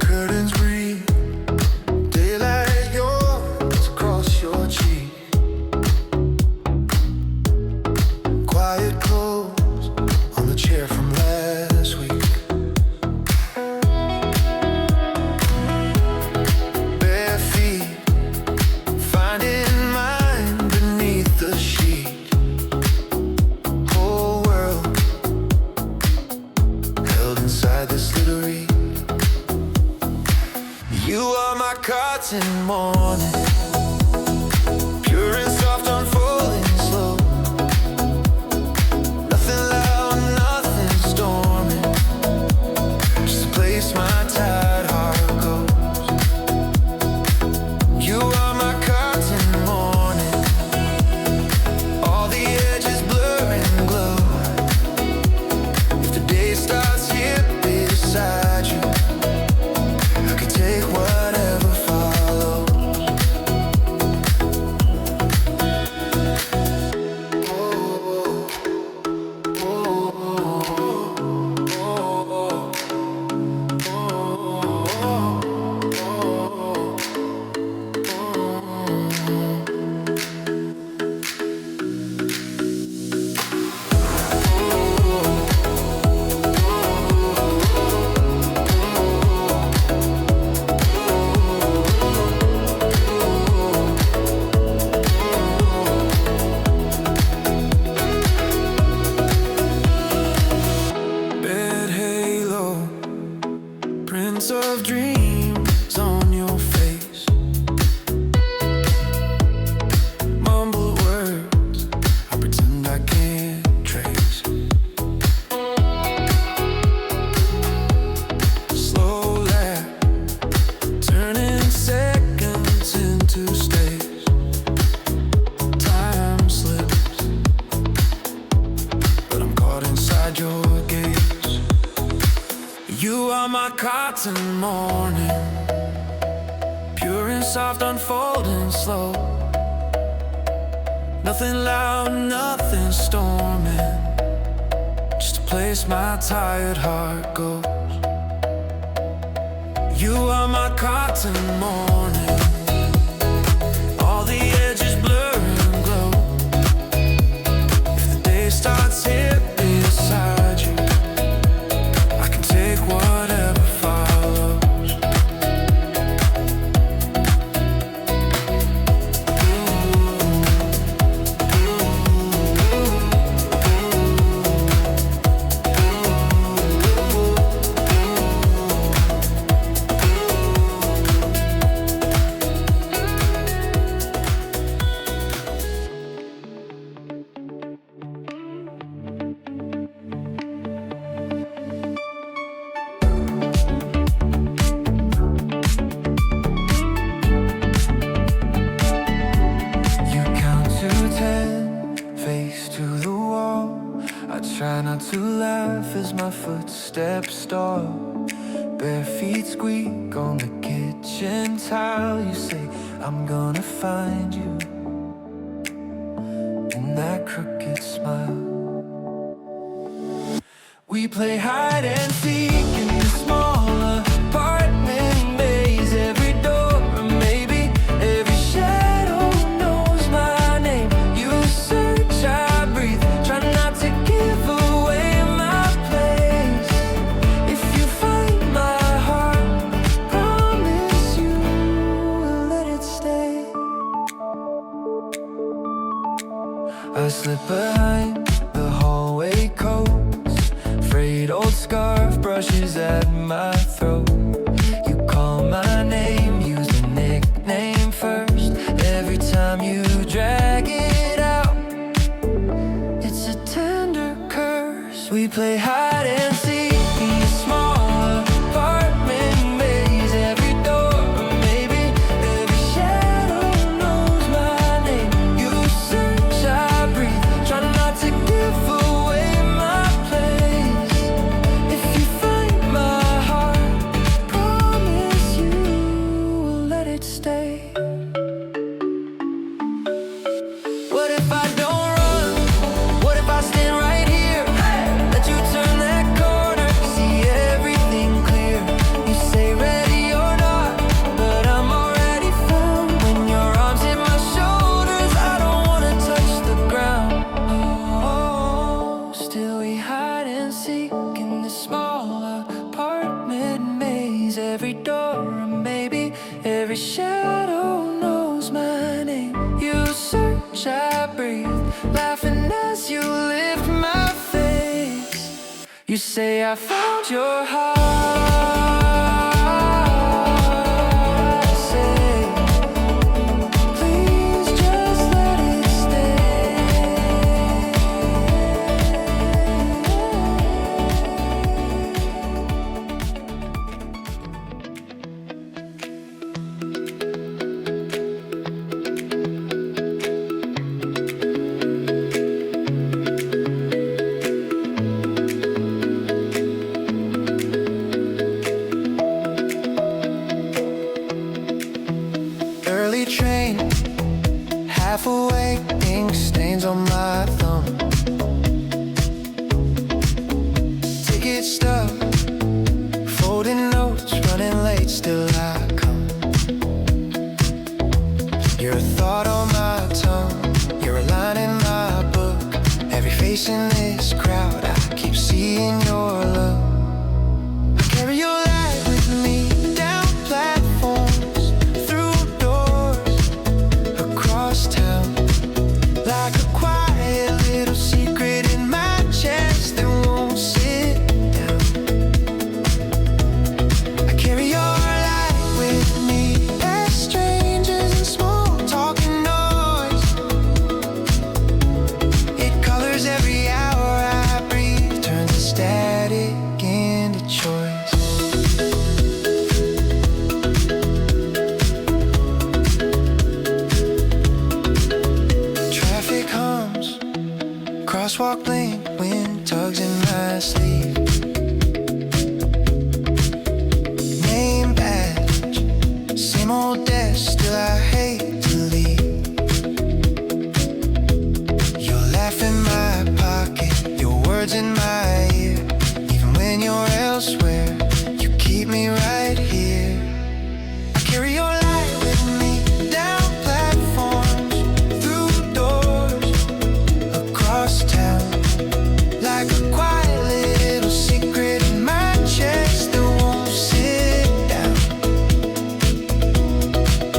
Curtains breathe, daylight yawns across your cheek. Quiet clothes on the chair from last week. Bare feet, finding mine beneath the sheet. Whole world held inside this little reed. You are my cotton morning, pure and soft, unfolding slow. Nothing loud, nothing storming, just a place my tired heart goes. You are my cotton morning, all the edges blur and glow. If the day starts here beside you, I could take whatever follows. cotton morning, pure and soft, unfolding slow. Nothing loud, nothing storming, just a place my tired heart goes. You are my cotton morning, all the edges blur and glow. If the day starts here beside you, I can take whatever follows. Try not to laugh as my footsteps stall. Bare feet squeak on the kitchen tile. You say, I'm gonna find you in that crooked smile. We play hide and seek in the small apartment maze. Every door, or maybe every shadow knows my name. You search, I breathe, try not to give away my place. If you find my heart, promise you will let it stay. I slip behind the hallway coats, frayed old scarf brushes at my throat. You call my name, use the nickname first. Every time you drag it out, it's a tender curse. We play hide and seek in the small apartment maze. Every door, or maybe every shadow knows my name. You search, I breathe, try not to give away my place. If you find my heart, promise you will let it stay. What if I don't run? What if I stand right here? Let you turn that corner, see everything clear. You say ready or not, but I'm already found. When your arms hit my shoulders, I don't wanna touch the ground. Oh, still we hide and seek in this small apartment maze. Every door, or maybe every shadow knows my name. You search, I breathe, laughing as you lift my face. You say I found your heart. I say, please just let it stay. Early train, half awake, ink stains on my thumb. Ticket stub, folding notes, running late, still I come. You're a thought on my tongue, you're a line in my book. Every face in this crowd, I keep seeing your look. I carry your light with me, down platforms, through doors, across town. Like a quiet little secret in my chest that won't sit down. I carry your light with me, as strangers in small talking noise. It colors every hour I breathe, turns the static into choice. Traffic hums, crosswalk blink, wind tugs in my sleeve. still I hate to leave. Your laugh in my pocket, your words in my ear. Even when you're elsewhere, you keep me right here. I carry your light with me, down platforms, through doors, across town. Like a quiet little secret in my chest that won't sit down.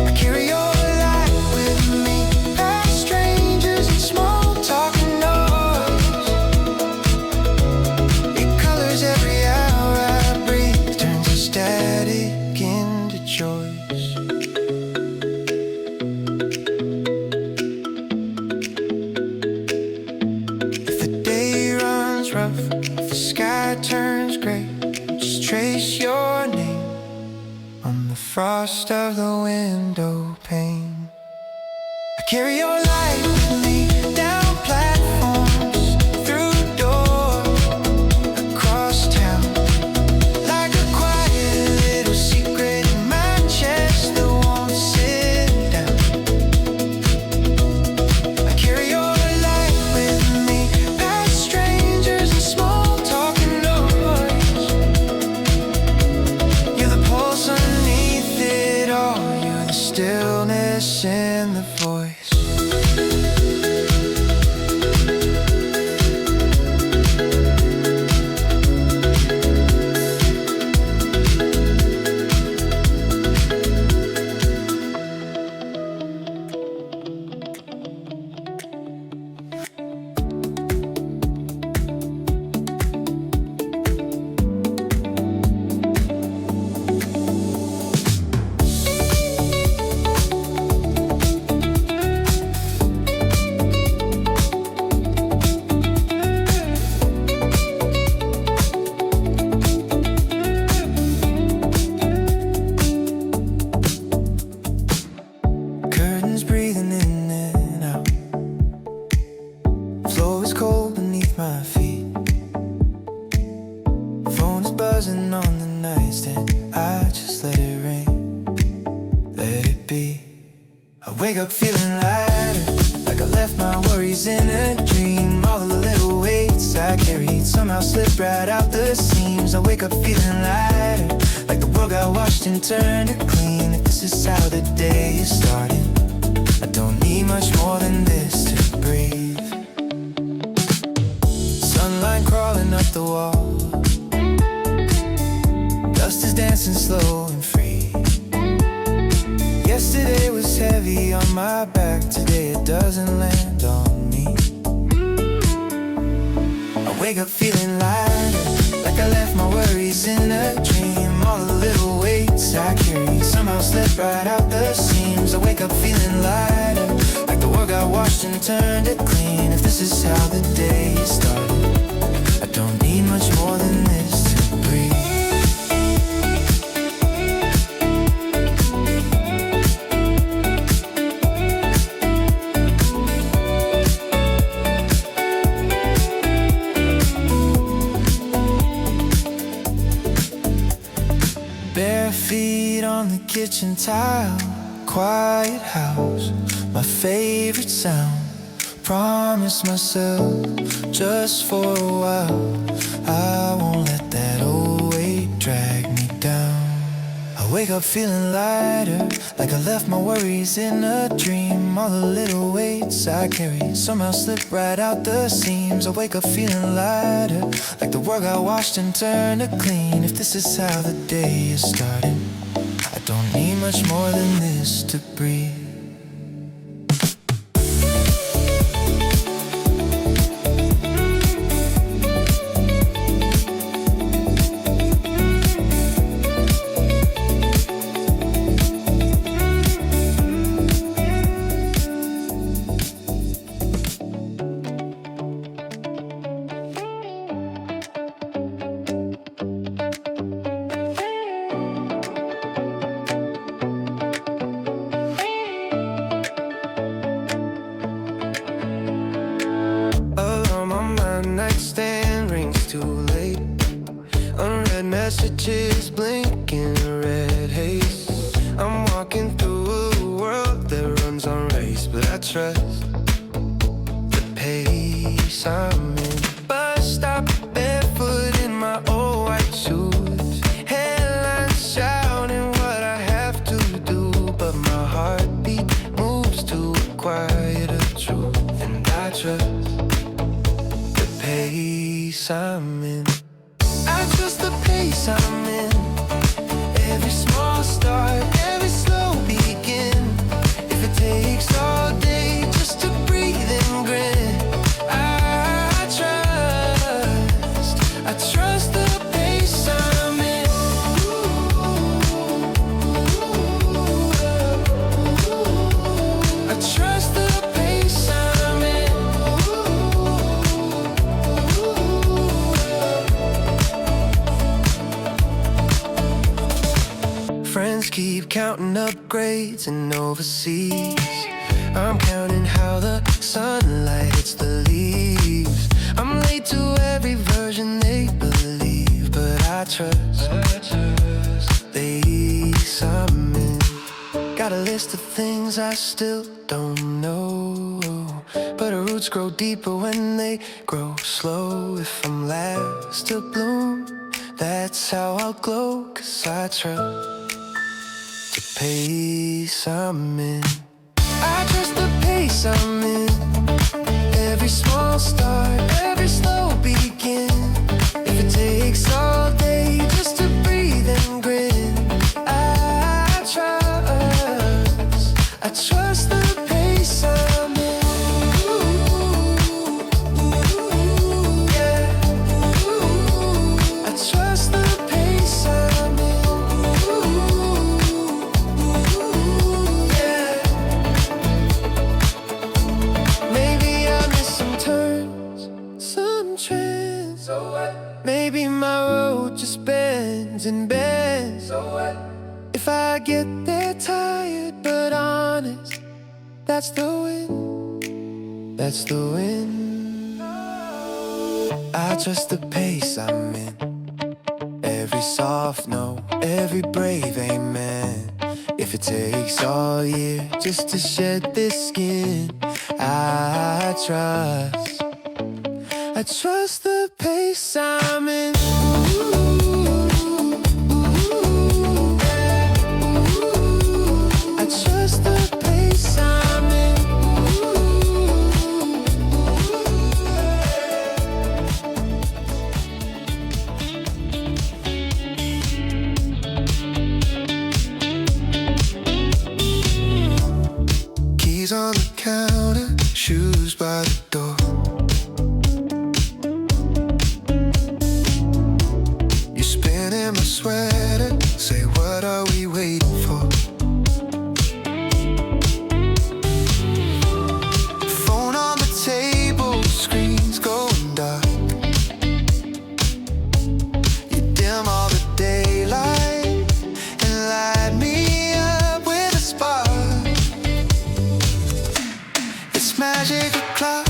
I carry your light with me, past strangers and small talk and noise. It colors every hour I breathe, turns the static into choice. If the day runs rough, if the sky turns gray, just trace your name on the frost of the window pane. I carry your light with me, down platforms, through doors, across town. Like a quiet little secret in my chest that won't sit down. I carry your light with me, past strangers and small talk and noise. You're the pulse underneath it all, you're the stillness in the voice. Curtains breathing in and out. Floor is cold beneath my feet. Phone is buzzing on the nightstand. I just let it ring, let it be. I wake up feeling lighter, like I left my worries in a dream. All the little weights I carried somehow slipped right out the seams. I wake up feeling lighter, like the world got washed and turned to clean. If this is how the day is starting, I don't need much more than this to breathe. Sunlight crawling up the wall, dust is dancing slow and free. Yesterday was heavy on my back, today it doesn't land on me. I wake up feeling lighter, like I left my worries in a dream. All the little weights I carried somehow slipped right out the seams. I wake up feeling lighter, like the world got washed and turned it clean. If this is how the day is starting, I don't need much more than this to breathe. Bare feet on the kitchen tile, quiet house, my favorite sound. Promise myself, just for a while, I won't let that old weight drag me down. I wake up feeling lighter, like I left my worries in a dream. All the little weights I carry somehow slipped right out the seams. I wake up feeling lighter, like the world got washed and turned to clean. If this is how the day is starting, I don't need much more than this to breathe. messages blinking red haze. I'm walking through a trust the pace I'm in. Bus stop, barefoot in my old white shoes. Headlines shouting what I have to do, but my heartbeat moves to a quieter truth. And I trust the pace I'm in. I trust the pace I'm in. Every small start, every slow begin. If it takes all day just to breathe and grin, I trust the pace I'm in. I trust the pace I'm in. Friends keep counting upgrades and overseas. I'm counting how the sunlight hits the leaves. I'm late to every version they believe, but I trust pace I'm in. Got a list of things I still don't know, but the roots grow deeper when they grow slow. If I'm last to bloom, that's how I'll glow, 'cause I trust the pace I'm in. I trust the pace I'm in. Every small start, every slow begin. If it takes all day just to breathe and grin, I trust the pace I'm in. Yeah. I trust the pace I'm in. Yeah. Maybe I missed some turns, some trends. So what? Maybe my road just bends and bends. So what? If I get there tired but honest, that's the win. That's the win. I trust the pace I'm in. Every soft note, every brave amen. If it takes all year just to shed this skin, I trust the pace I'm in. I trust the pace I'm in. Keys on the counter, shoes by the door. You're spinning my sweater, say what are we waiting for? Phone on the table, screens going dark. You dim all the daylight and light me up with a spark. It's magic o'clock.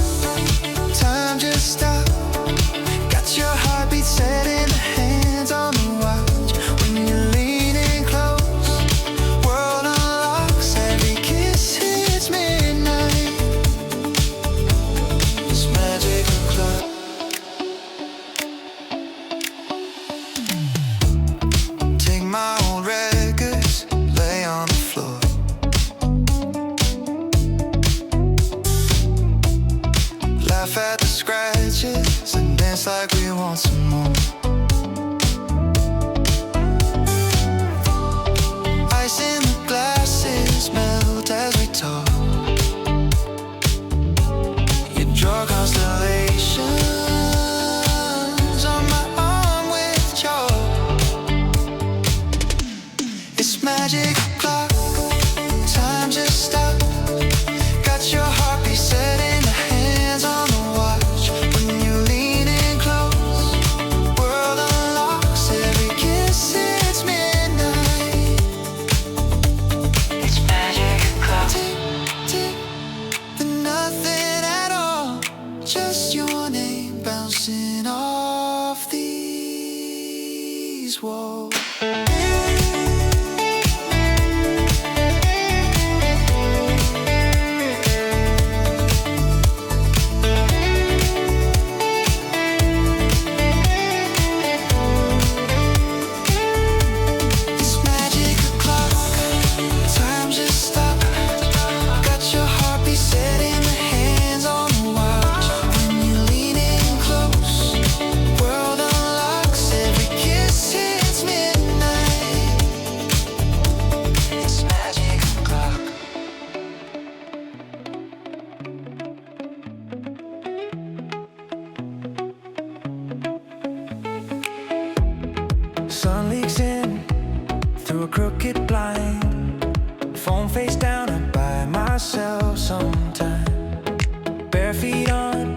sun leaks in through a crooked blind. Phone face down, I by myself sometime. Bare feet on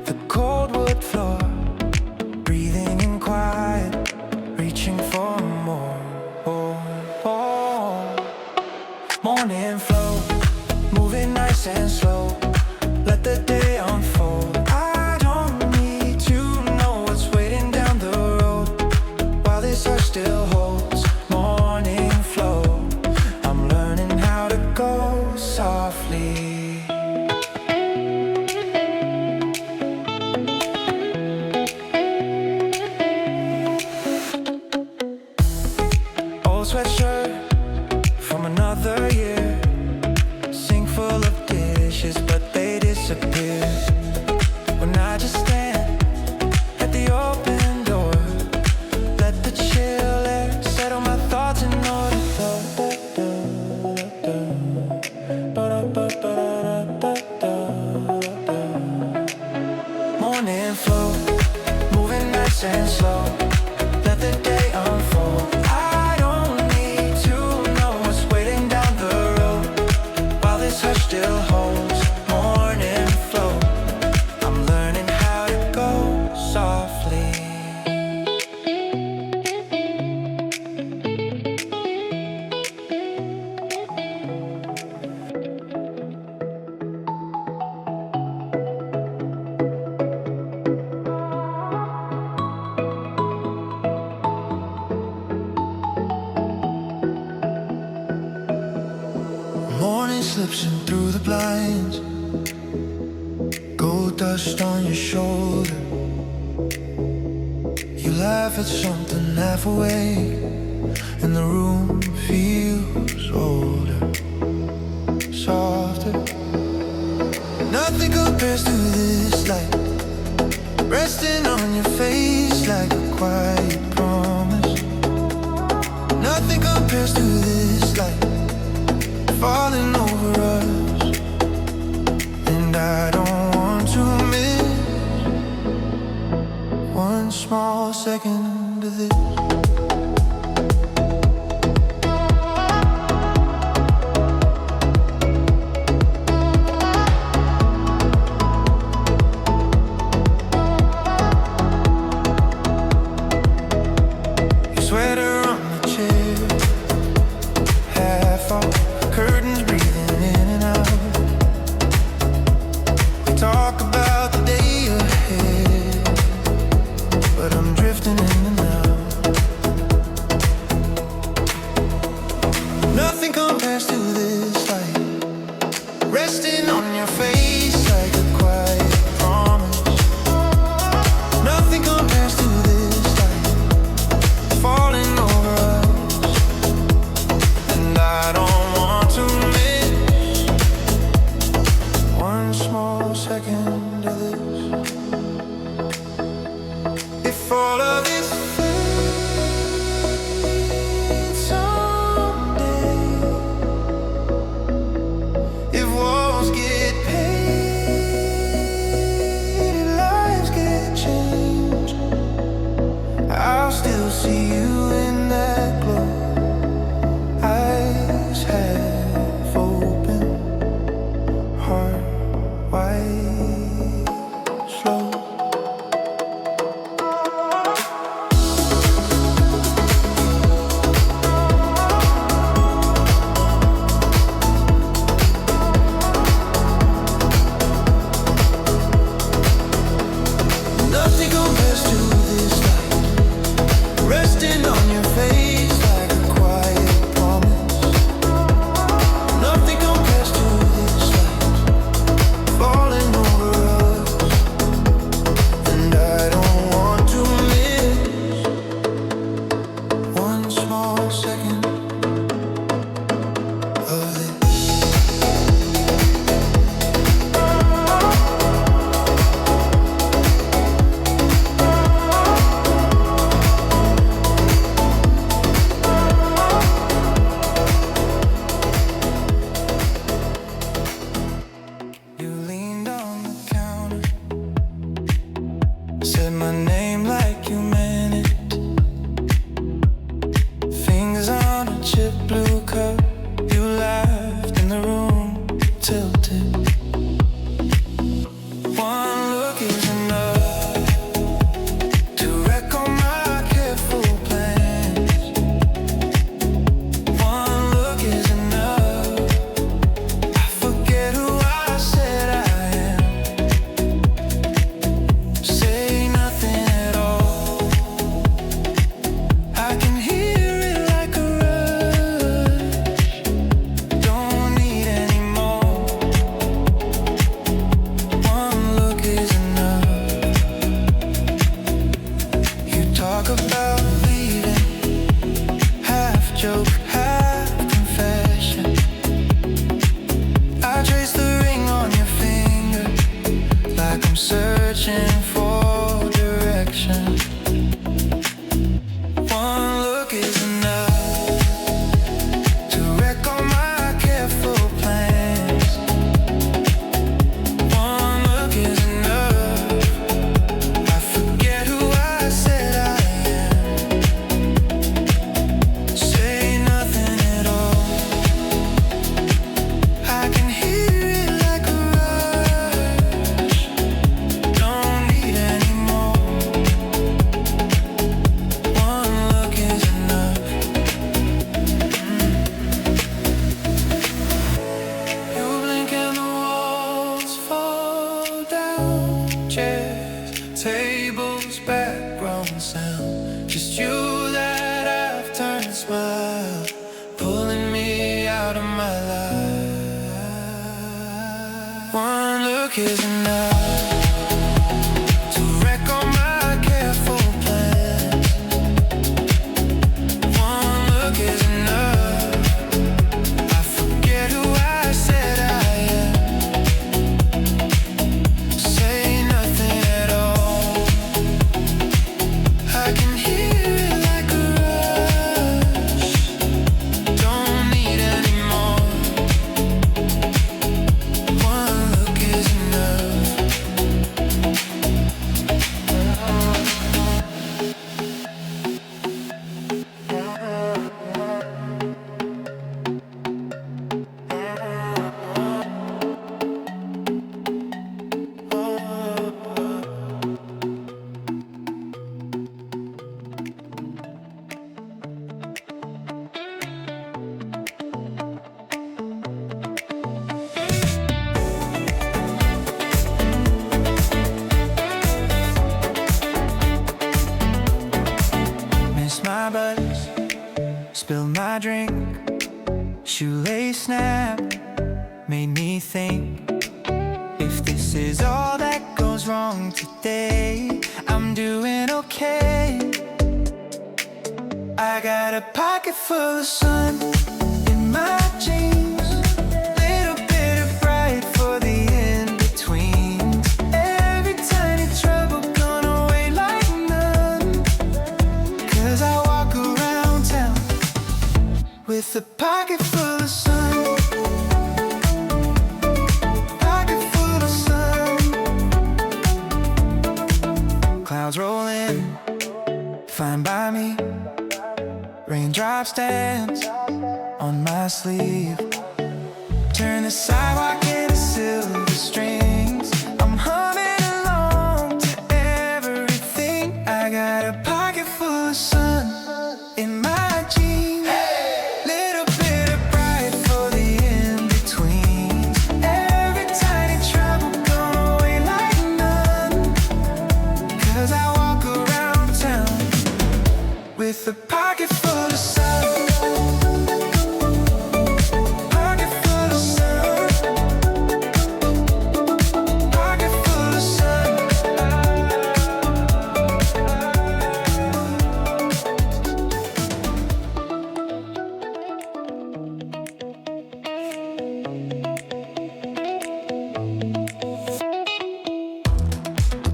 the cold wood floor, breathing in quiet, reaching for more. Morning flow, moving nice and slow. Let the day unfold. I don't need to know what's waiting down the road, while this heart still holds. Morning flow, I'm learning how to go softly. Old sweatshirt from another year, sink full of dishes, but they disappear when I just stand at the open door. Let the chill air settle my thoughts in order. Morning flow, moving nice and slow. Let the day unfold. I don't need to know what's waiting down the road, while this hush still holds. Morning flow, I'm learning how to go softly. Morning slips in through the blinds, gold dust on your shoulder. You laugh at something half awake, and the room feels older, softer. Nothing compares to this light, resting on your face like a quiet promise. Nothing compares to this light, falling over us, and I don't want to miss one small second of this. Your sweater on the chair, half off, curtains breathing in and out. We talk about the day ahead, but I'm drifting in and out. Nothing compares to this light, resting on your face like a quiet promise. Nothing compares to this light, falling over us, and I don't want to miss one small second of this. If all of this fades someday, tilted. One look is enough to wreck all my careful plans. One look is enough. I forget who I said I am. Say nothing at all. I can hear it like a rush. Don't need any more. One look is enough. You talk about leaving, half joke, half confession. I trace the ring on your finger, like I'm searching for direction. One look is enough to wreck all my careful plans. One look is enough. I forget who I said I am. Say nothing at all. I can hear it like a rush. Don't need any more. One look is enough. You blink and the walls fall down. Chairs, tables, background sound. Just you that I've turned to smile, pulling me out of my life. One look is enough to wreck all my careful plans. One look is enough. I forget who I said I am. Say nothing at all. I can hear it like a rush. Don't need any more. One look is enough. Miss my buzz, spilled my drink, shoelace snap, made me think. If this is all that goes wrong today, I'm doing okay. I got a pocket full of sun in my jeans, little bit of bright for the in-betweens. Every tiny trouble gone away like none, 'cause I walk around town with a pocket full of sun. Pocket full of sun. Clouds roll in, fine by me. Raindrops dance on my sleeve. Turn the sidewalk into silver strings. I'm humming along to everything. I got a pocket full of sun in my jeans. Little bit of bright for the in-betweens. Every tiny trouble gone away like none, 'cause I walk around town with a pocket full of sun. Pocket full of sun. Pocket full of sun.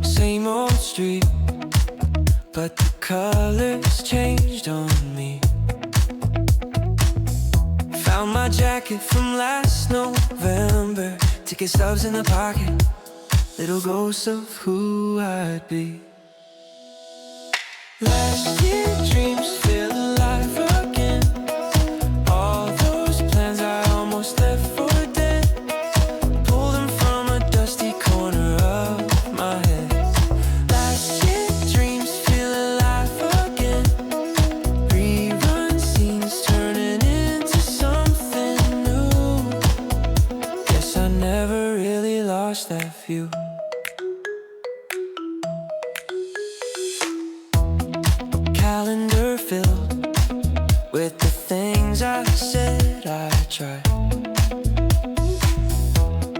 Same old street, but the colors changed on me. Found my jacket from last November. Ticket stubs in the pocket, little ghosts of who I'd be. Last year dreams feel alive again. All those plans I almost left for dead. lost that view. Calendar filled with the things I said I'd try.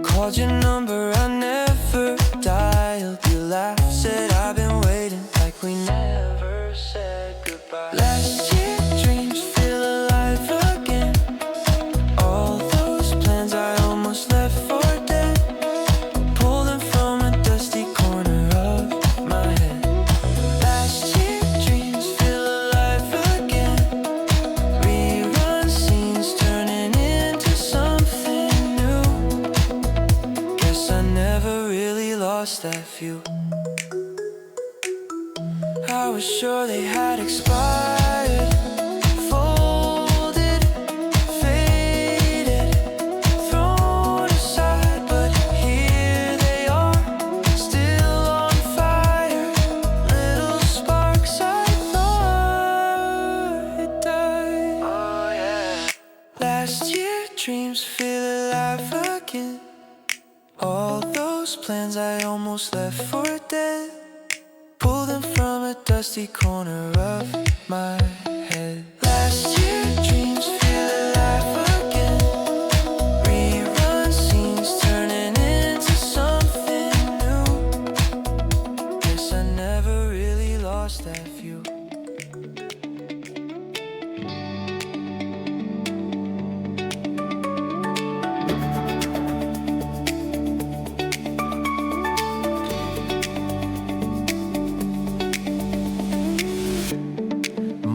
Called your number, I never dialed. You laughed, said I've been waiting, like we never said goodbye. Last year dreams feel alive again. All those plans I almost left for dead. Pull them from a dusty corner of my head. Last year dreams feel alive again. Rerun scenes turning into something new. Guess I never really lost that view. I was sure they had expired, folded, faded, thrown aside, but here they are, still on fire. Little sparks I thought had died. Oh yeah. Last year dreams feel alive again. All those plans I almost left for dead. Pull them from a dusty corner of my head. Last year dreams feel alive again. Rerun scenes turning into something new. Guess I never really lost that view.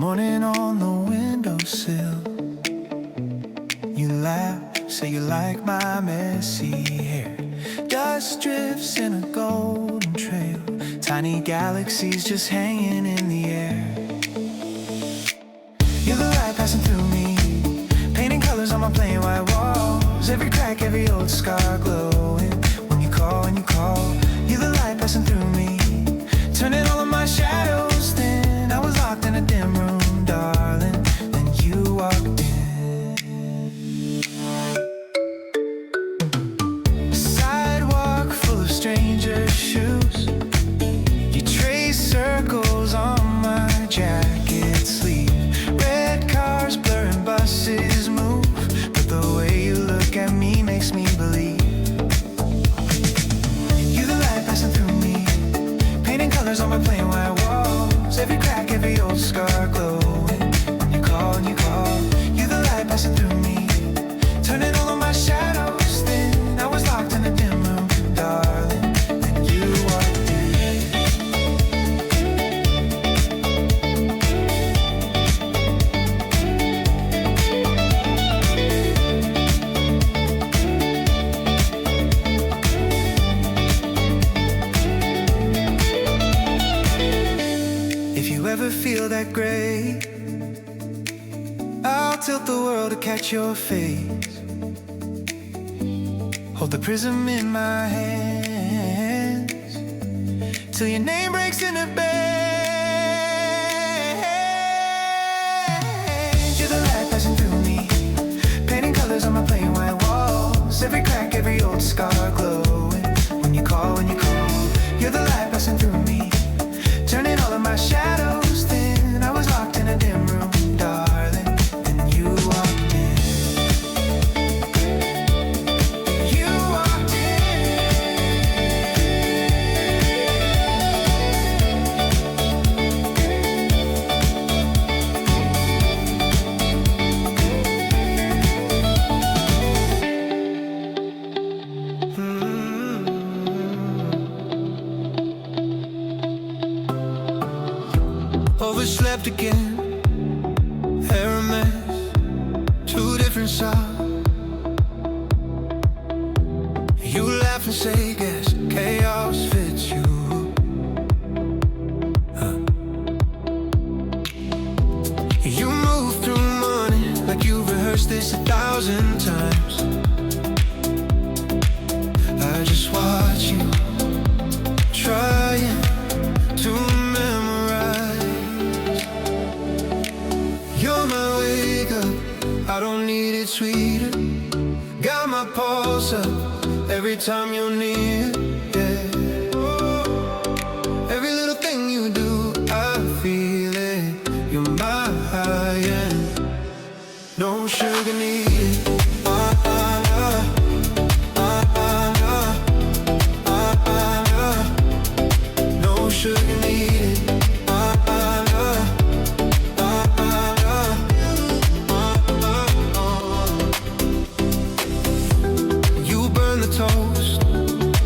Morning on the windowsill, you laugh, say you like my messy hair. Dust drifts in a golden trail, tiny galaxies just hanging in the air. You're the light passing through me, painting colors on my plain white walls. Every crack, every old scar glowing when you call, when you call. You're the light passing through me, turning all of my shadows thin. I was locked in a dim room, darling, then you walked in. A sidewalk full of strangers' shoes. You trace circles on my jacket sleeve. Red cars blurring, buses move, but the way you look at me makes me believe. You're the light passing through me, painting colors on my plain white walls. Every crack, every old scar glowing when you call, and you call. You're the light passing through me, turning all of my shadows thin. I was locked in a dim room, darling, and you walked in. If you ever feel that gray, I'll tilt the world to catch your face. Hold the prism in my hands till your name breaks into bed. You're the light passing through me, painting colors on my plain white walls. Every crack, every old scar glowing when you call, when you call. You're the light passing through me, turning all of my shadows thin. I was locked in a dim room, darling, and you walked in. You walked Overslept again, hair a mess, two different sides. You laugh and say, guess chaos fits you. You move through money like you've rehearsed this 1,000 times. I just watch you trying to memorize. You're my wake up, I don't need it sweeter. Got my pulse up every time you're near, yeah. Every little thing you do, I feel it. You're my high end, no sugar needed. No sugar needed. You burn the toast,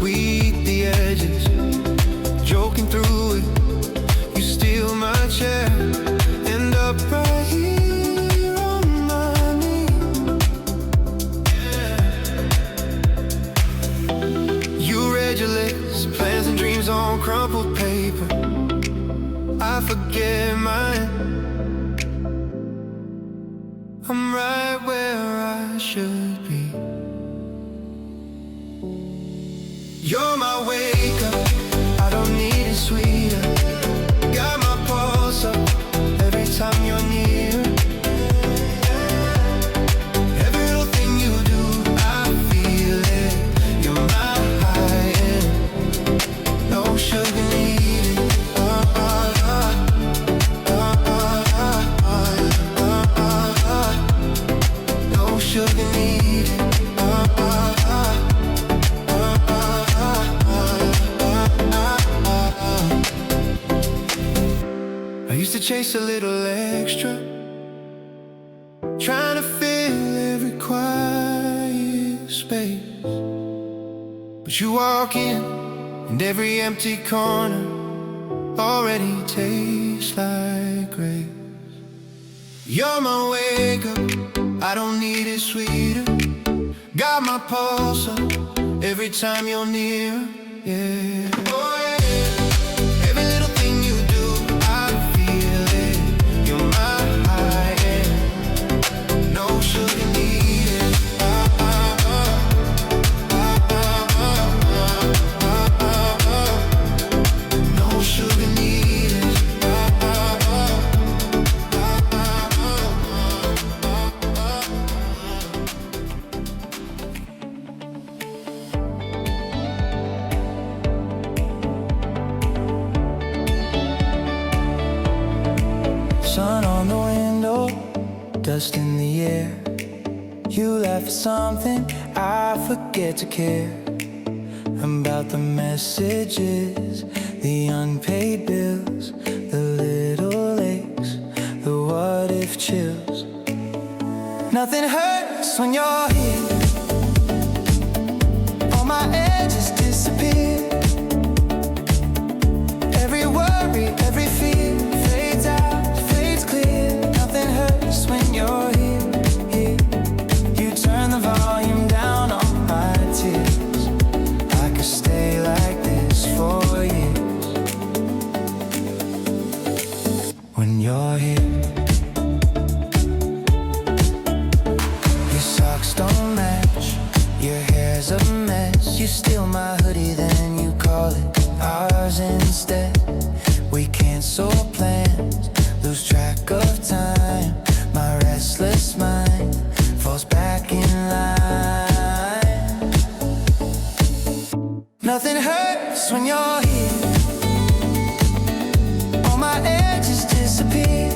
we eat the edges, joking through it. You steal my chair, end up right here on my knee. Yeah. You read your list, plans and dreams on crumpled paper. I forget mine. I'm right where I should be. You're my wake up, I don't need it sweeter. Got my pulse up every time you're near. Every little thing you do, I feel it. You're my high end, no sugar needed. No sugar needed. I used to chase a little extra, trying to fill every quiet space. But you walk in, and every empty corner already tastes like grace. You're my wake up, I don't need it sweeter. Got my pulse up every time you're near, yeah. Oh yeah. Every little thing you do, I feel it. You're my high end, no sugar needed. No sugar needed. Sun on the window, dust in the air. You laugh at something, I forget to care about the messages, the unpaid bills, the little aches, the what if chills. Nothing hurts when you're here. All my edges disappear. Every worry, every fear fades out, fades clear. Nothing hurts when you're here, here. You turn the volume down on my tears. I could stay like this for years. When you're here, your socks don't match, your hair's a mess. You steal my hoodie, then you call it ours instead. We cancel plans, lose track of time. My restless mind falls back in line. Nothing hurts when you're here. All my edges disappear.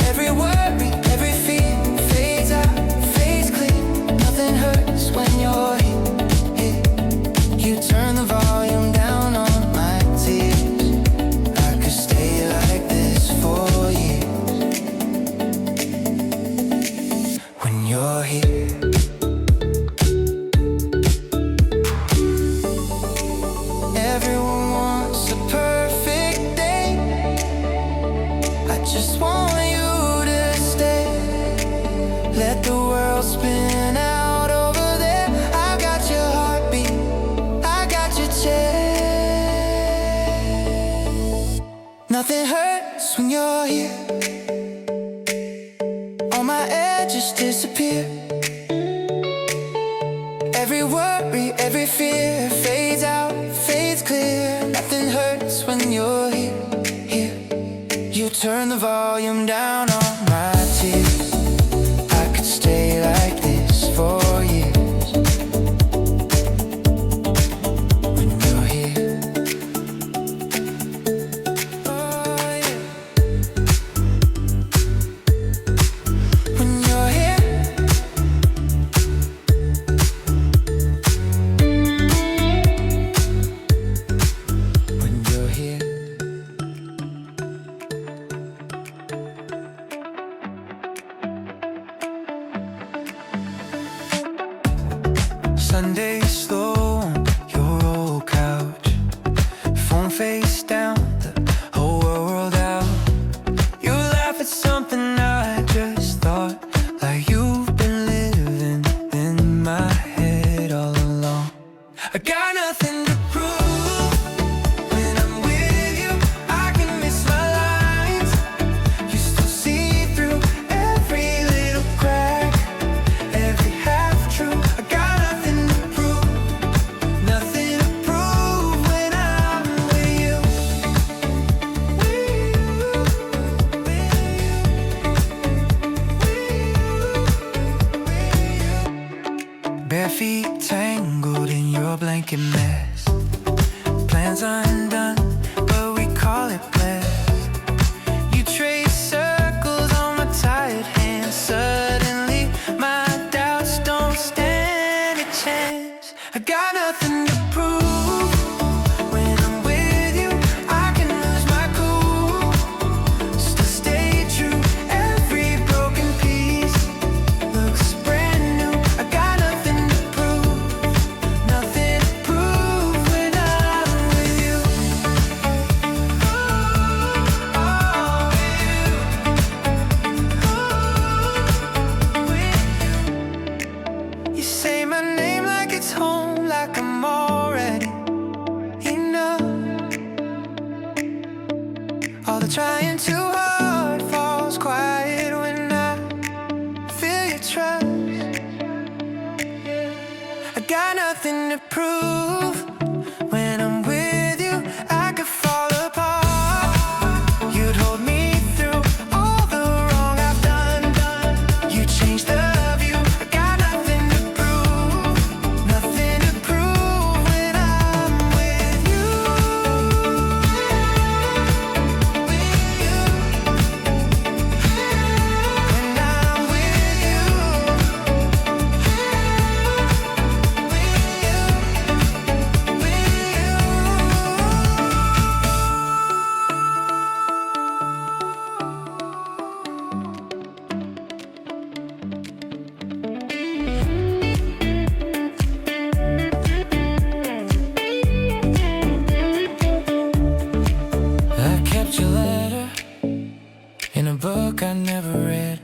Every worry, every fear fades out, fades clear. Nothing hurts when you're here, here. You turn the volume down on my tears. I could stay like this for years. When you're here, everyone wants a perfect day. I just want you to stay. Let the world spin out over there. I got your heartbeat, I got your chest. Nothing hurts when you're here. All my edges disappear. Every worry, every fear fades out, fades clear. Nothing hurts when you're here, here. You turn the volume down on my tears. I could stay like this for years. Sunday slow on your old couch, phone face down, the whole world out. You laugh at something I just thought, like you've been living in my head all along. I got nothing to prove. When I'm with you, I can miss my lines. You still see through every little crack, every half true. I got nothing to prove, nothing to prove when I'm with you. Bare feet tangled in your blanket mess, plans undone, but we call it blessed. You trace circles on my tired hands. Suddenly my doubts don't stand a chance. I got nothing to prove. When I'm with you, I can lose my cool, still stay true. Every broken piece looks brand new. I got nothing to prove, nothing to prove when I'm with you. You say my name like it's home, like I'm already enough. All the trying too hard falls quiet when I feel your trust. I got nothing to prove. When I'm with you, I could fall apart. You'd hold me through all the wrong I've done. You changed the view. I got nothing to prove, nothing to prove when I'm with you. When I'm with you. I kept your letter in a book I never read,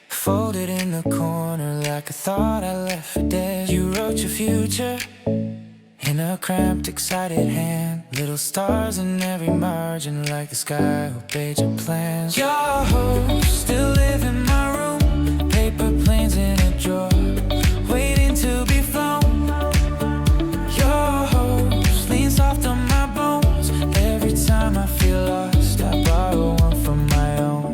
folded in the corner like I thought I left for dead. You wrote your future in a cramped, excited hand, little stars in every margin like the sky obeyed your plans. Your hopes still live in my room, paper planes in a drawer, waiting to be flown. Your hopes lean soft on my bones. Every time I feel lost, I borrow one from my own.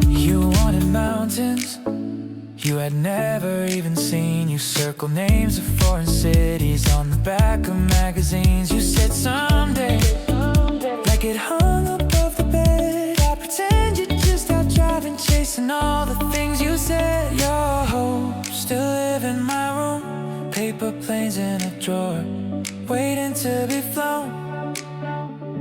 You wanted mountains you had never even seen. You circled names of foreign cities on the back of magazines. You said someday, like it hung above the bed. I pretend you're just out driving, chasing all the things you said. Your hopes still live in my room, paper planes in a drawer, waiting to be flown.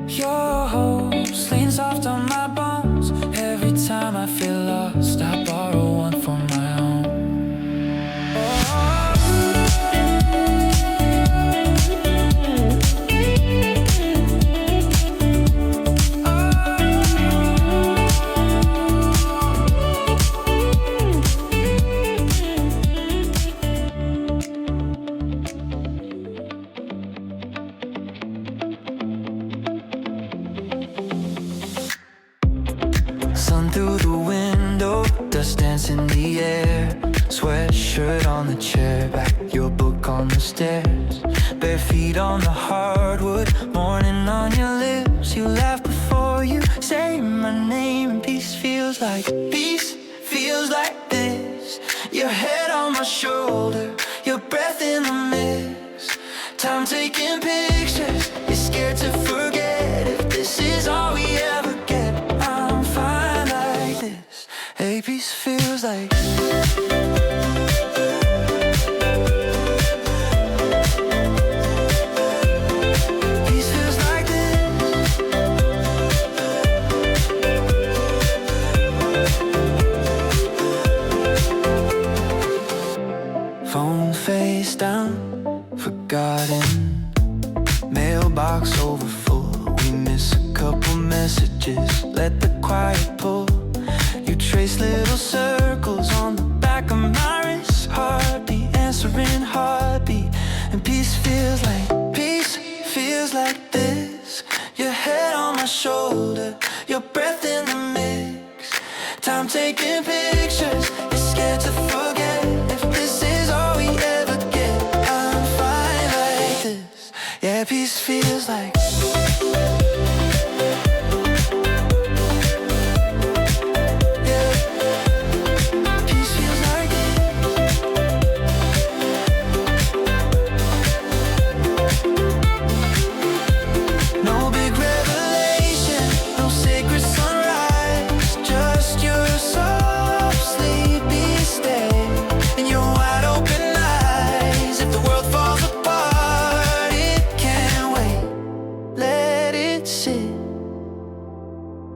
Your hopes lean soft on my bones. Every time I feel lost, I borrow one from my own. Sun through the window, dust dance in the air, sweatshirt on the chair, back your book on the stairs, bare feet on the hardwood, morning on your lips. You laugh before you say my name, and peace feels like this. Your head on my shoulder, your breath in the mist. Time taking pictures, you're scared to forget. If this is all we ever get, I'm fine like this. Hey, peace feels like face down, forgotten. Mailbox overfull, we miss a couple messages. Let the quiet pull. You trace little circles on the back of my wrist. Heartbeat, answering heartbeat. And peace feels like this. Your head on my shoulder, your breath in the mix. Time taking pictures, you're scared to forget. If this is all we ever get, I'm fine like this. Yeah, peace feels like.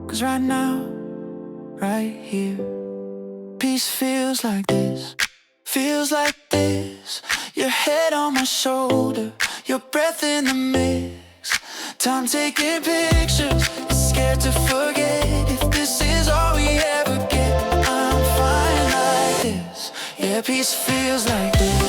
Cause right now, right here, peace feels like this, feels like this. Your head on my shoulder, your breath in the mix. Time taking pictures, you're scared to forget. If this is all we ever get, I'm fine like this. Yeah, peace feels like this.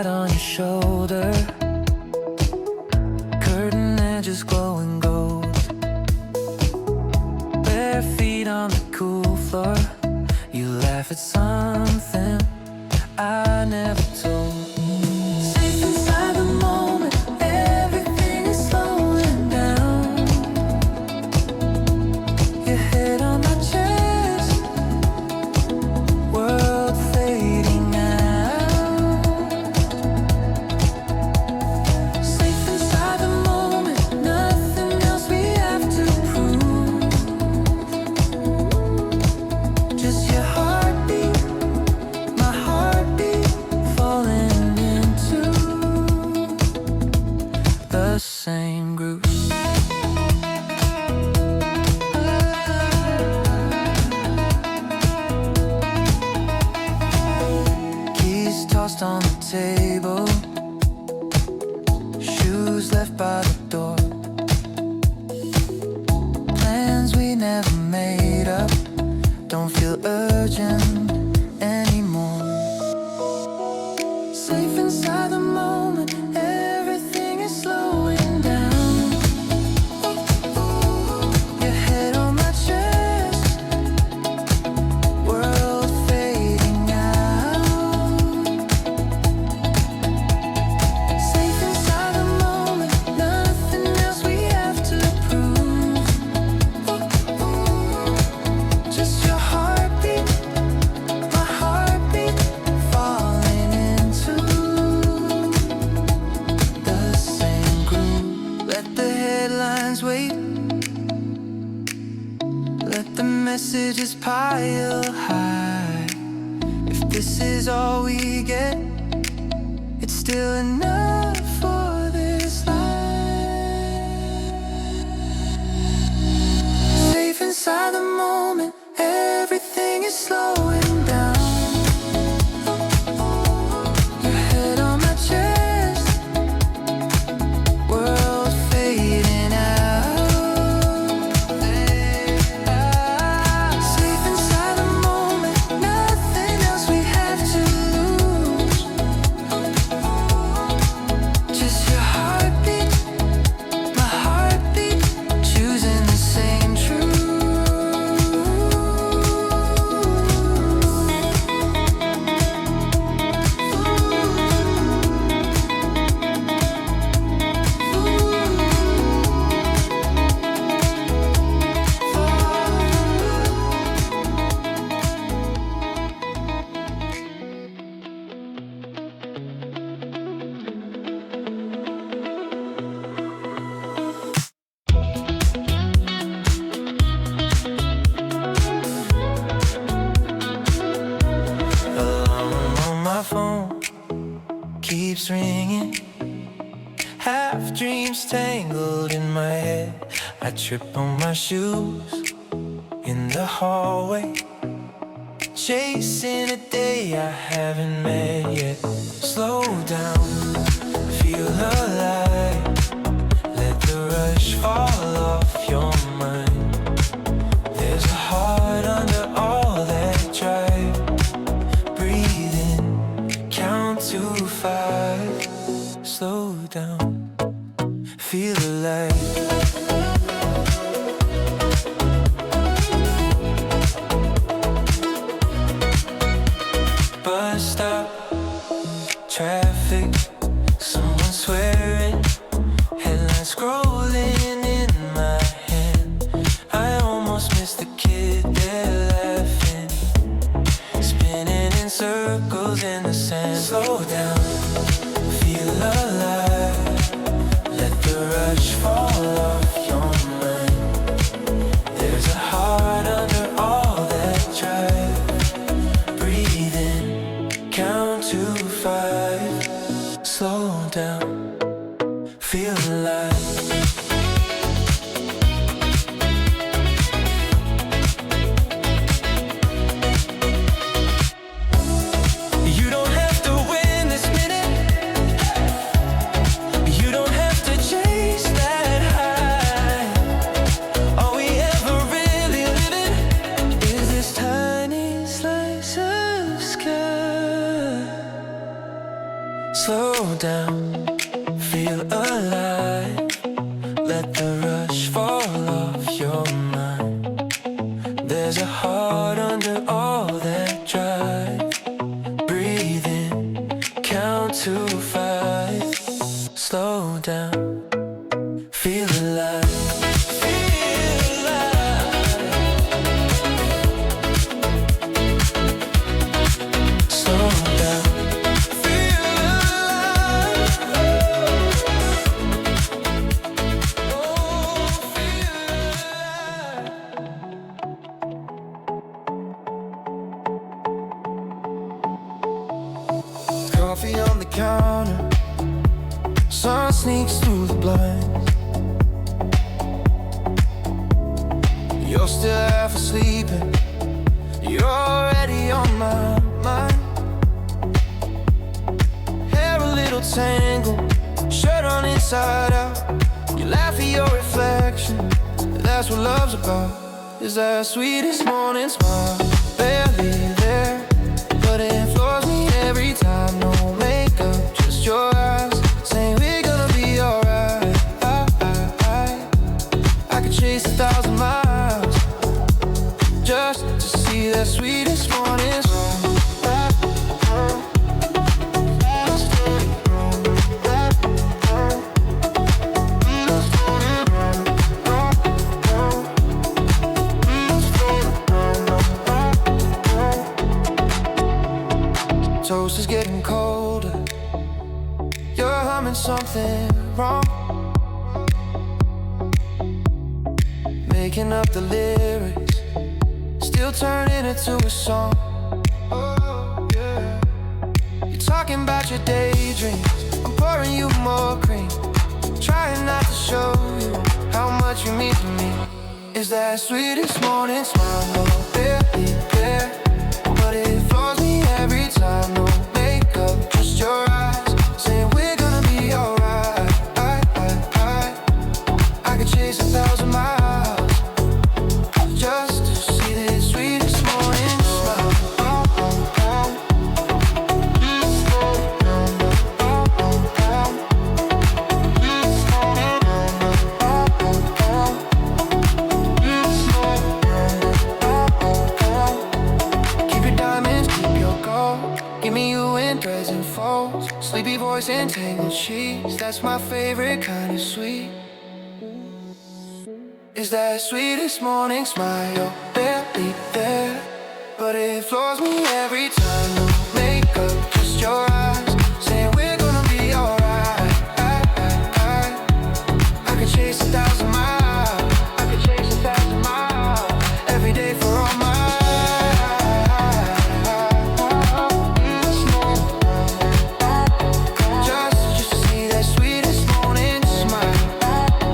On your shoulder, curtain edges glowing gold. Bare feet on the cool floor. You laugh at something I never told. Safe inside the moment, everything is slowing down. Your head on my chest, world fading out. Same groove. Keys tossed on the table, shoes left by the door. Plans we never made up don't feel urgent anymore. Safe inside the moment, everything is slowing. Wait, let the messages pile high. If this is all we get, it's still enough for this life. Safe inside the moment, everything is slowing down. Your head on my chest, world fading out. tangled in my head. I trip on my shoes in the hallway, chasing a day I haven't met yet. Slow down, feel alive. Let the rush fall off your mind. There's a heart under all that drive. Breathe in, count to 5. Slow down, feel alive. Bus stop, traffic, someone swearing, headlines scrolling in my hand. I almost missed the kid there laughing, spinning in circles in the sand. Slow down, feel alive. Let the rush fall off your mind. There's a heart under all that drive. Breathe in, count to 5. Slow down, feel alive. You don't have to win this minute. You don't have to chase that high. All we ever really live in is this tiny slice of sky. Slow down, feel alive. Let the rush fall off your mind. There's a heart under all that drive. Breathe in, count to 5. Slow down, feel alive. Feel alive. Slow down, feel alive. Oh, feel alive. Coffee on the counter, sun sneaks through the blinds. You're still half asleep and you're already on my mind. Hair a little tangled, shirt on inside out. You laugh at your reflection, that's what love's about. Is that sweetest morning smile, barely there, but it floors me every time. No makeup, just your eyes, saying we're gonna be alright. I could chase 1,000 miles just to see that sweetest morning smile. Toast is getting colder, you're humming something wrong, making up the lyrics, still turning it to a song. Oh, yeah. You're talking about your daydreams, I'm pouring you more cream, trying not to show you how much you mean to me. Is that sweetest morning smile, no barely there, but it floors me every time. No makeup, just your eyes, saying we're gonna be alright. I could chase 1,000 miles just to see this sweetest morning smile. Give me you in threads and folds, sleepy voice and tangled sheets. That's my favorite kind of sweet. Is that sweetest morning smile, barely there, but it floors me every time. No makeup, just your eyes, saying we're gonna be alright. I could chase 1,000 miles, I could chase 1,000 miles every day for all my. Just to see that sweetest morning smile.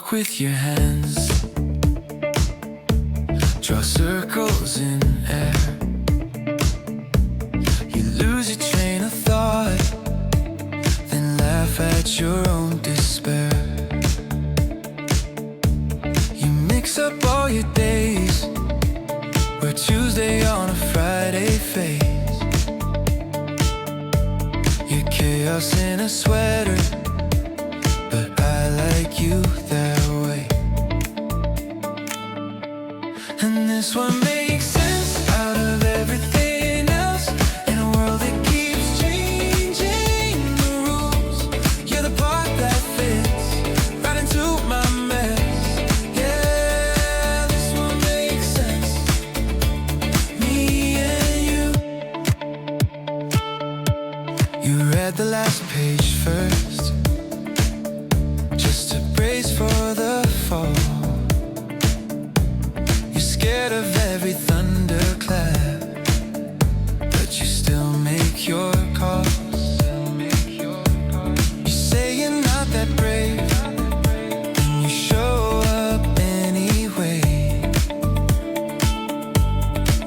walk with your hands, draw circles in air. You lose your train of thought, then laugh at your own despair. You mix up all your days, we're Tuesday on a Friday phase. You're chaos in a sweater, but I like you that way. And this one makes sense out of everything else, in a world that keeps changing the rules. You're the part that fits right into my mess. Yeah, this one makes sense, me and you. You read the last page first, just to brace for the fall. You're scared of every thunderclap, but you still make your calls. You say you're not that brave, and you show up anyway.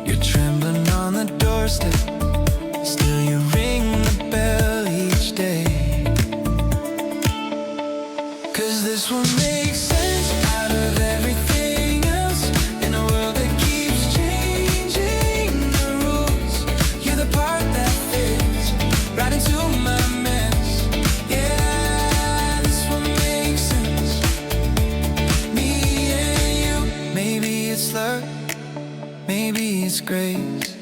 You're trembling on the doorstep, still you ring the bell each day. 'Cause this one makes sense out of everything else, in a world that keeps changing the rules. You're the part that fits right into my mess. Yeah, this one makes sense, me and you. Maybe it's love, maybe it's grace,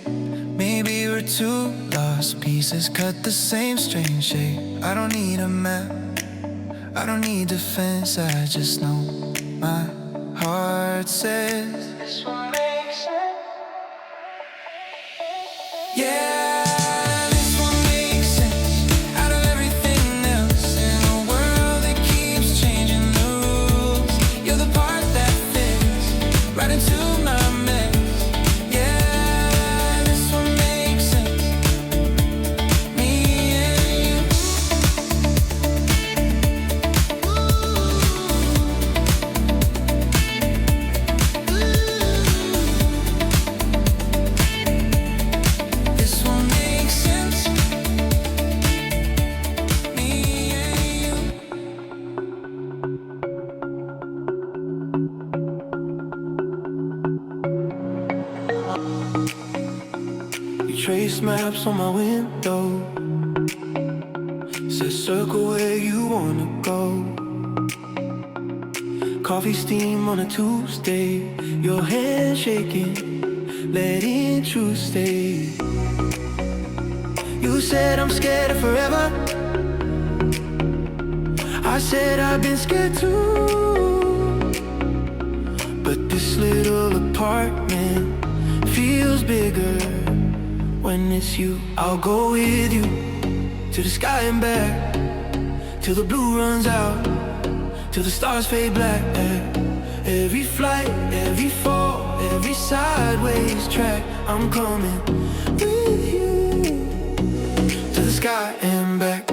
maybe we're two lost pieces cut the same strange shape. I don't need a map, I don't need defense, I just know my heart says this one makes sense. Yeah, this one makes sense out of everything else, in a world that keeps changing the rules. You're the part that fits right into my mess. Yeah, this one makes sense, me and you. This one makes sense, me and you. You trace maps on my window, says circle where you wanna go. Coffee steam on a Tuesday, your hand shaking, letting truth stay. You said I'm scared of forever, I said I've been scared too. But this little apartment feels bigger when it's you. I'll go with you to the sky and back, till the blue runs out, till the stars fade black. Every flight, every fall, every sideways track, I'm coming with you to the sky and back.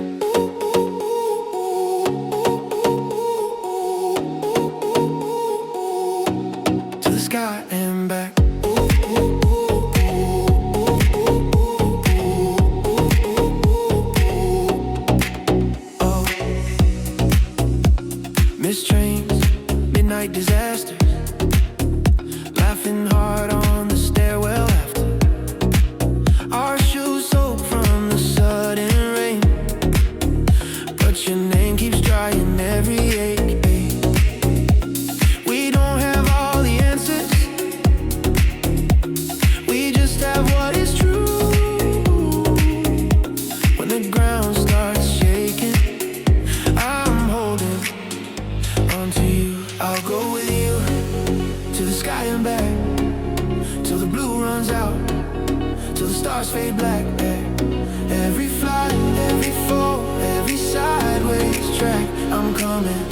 To the sky and back. Oh, missed trains, midnight disasters, laughing hard on the stairwell after our shoes soaked from the sudden rain. But your name keeps drying every ache. We don't have all the answers, we just have what is true. When the ground starts shaking, I'm holding onto you. I'll go with you to the sky and back, till the blue runs out, till the stars fade black. Every flight, every fall, every sideways track, I'm coming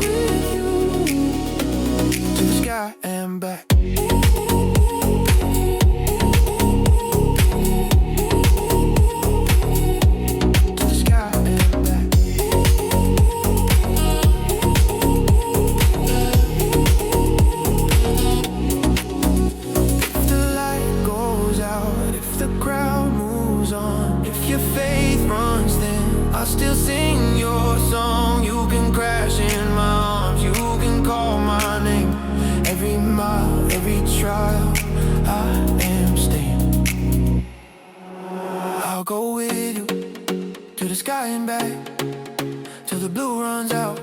with you to the sky and back. To the sky and back. sky and back, till the blue runs out,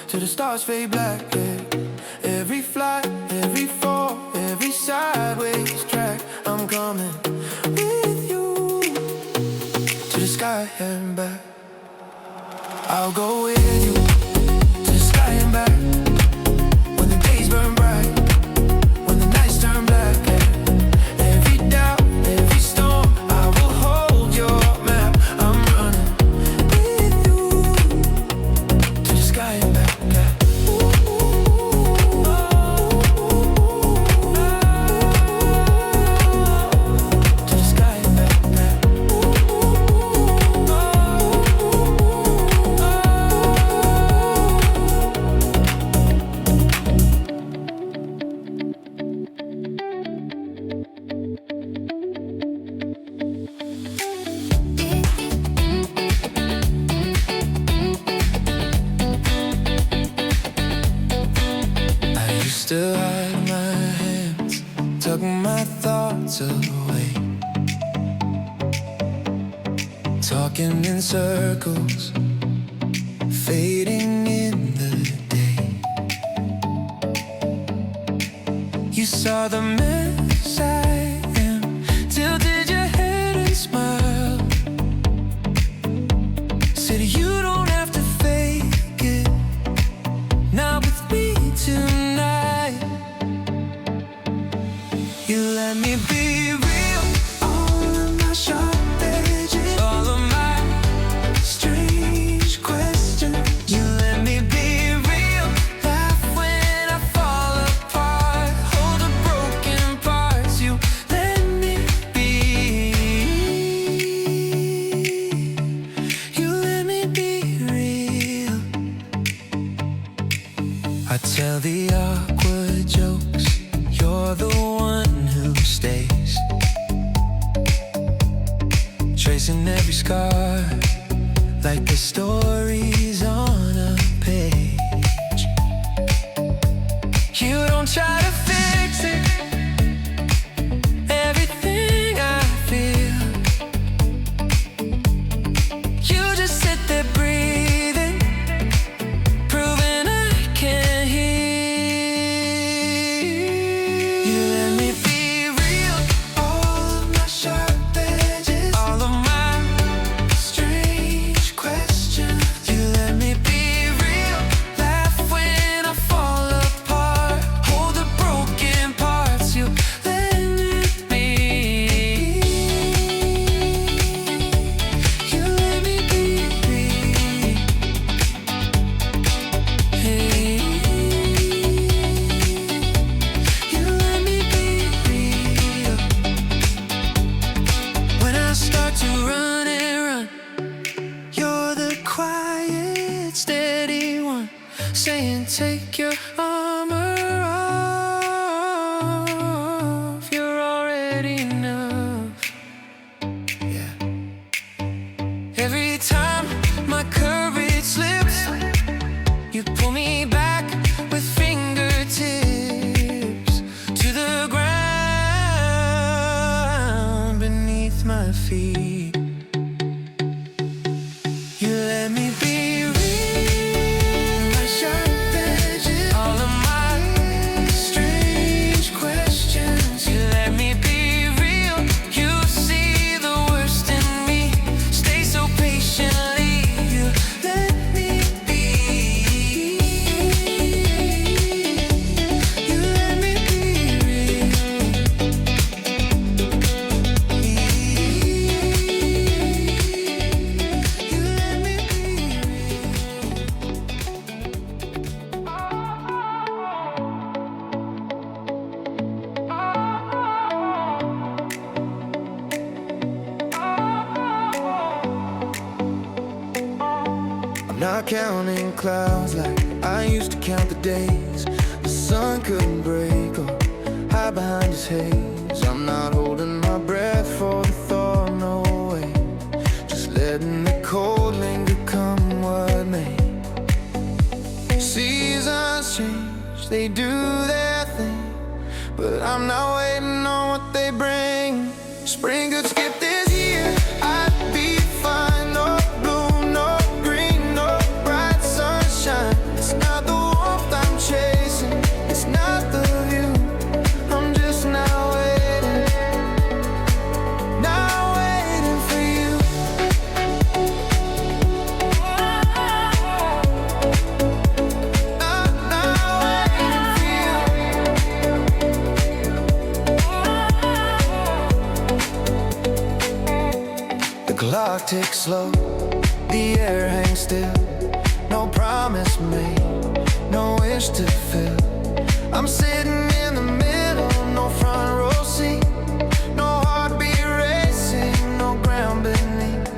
till the stars fade black, yeah. Every flight, every fall, every sideways track, I'm coming with you to the sky and back. I'll go with you to the sky and back. When the days burn bright, when the nights turn black, yeah. Every doubt, every storm, I will hold your map. I'm running with you to the sky and back, yeah. To the sky and back, yeah. I used to hide my hands, tuck my thoughts away, talking in circles, fading in the day. You saw the mess I am, tilted your head and smiled, said you don't have to fake it, not with me tonight. You let me be real, all of my sharp edges, all of my strange questions. You let me be real, laugh when I fall apart, hold the broken parts. You let me be, you let me be real. I tell the awkward jokes, you're the one who stays, tracing every scar like the stories on a page. You don't try to fix it, everything I feel. You just sit there breathing, proving I can hear. You let me be real, all of my sharp edges, all of my strange questions. You let me be real, laugh when I fall apart, hold the broken parts. You let me be, you let me be real. Hey, you let me be real. When I start to run and run, you're the quiet, steady one, saying take your armor off, you're already enough. Yeah. Every time my courage slips, you pull me back with fingertips to the ground beneath my feet. You let me be real, my sharp edges, all of my strange questions. You let me be real, you see the worst in me, stay so patiently. You let me be, you let me be real. You let me be I'm not counting clouds like I used to count the days. The sun couldn't break or hide behind his haze. I'm not holding my breath for the thaw, no way. Just letting the cold linger, come what may. Seasons change, they do their thing, but I'm not waiting on what they bring. Spring could skip this year, I'd be fine. No blue clock ticks slow, the air hangs still. No promise made, no wish to fill. I'm sitting in the middle, no front row seat, no heartbeat racing, no ground beneath.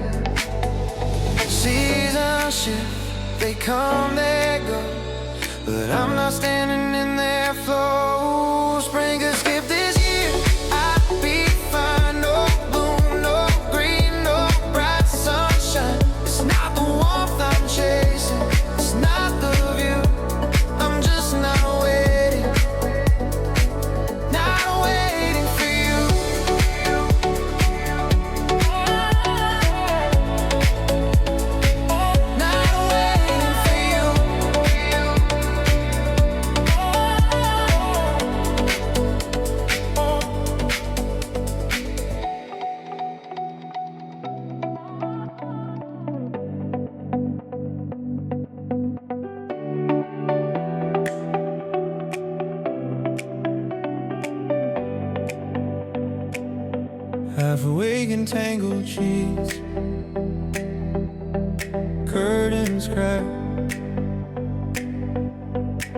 Seasons shift, they come, they go, but I'm not standing in their flow. Spring could skip this year, I'd be fine. No bloom, no green, no bright sunshine. It's not the warmth I'm chasing, it's not the view. I'm just not waiting, not waiting for you. Not waiting for you. Half awake in tangled sheets, curtains crack,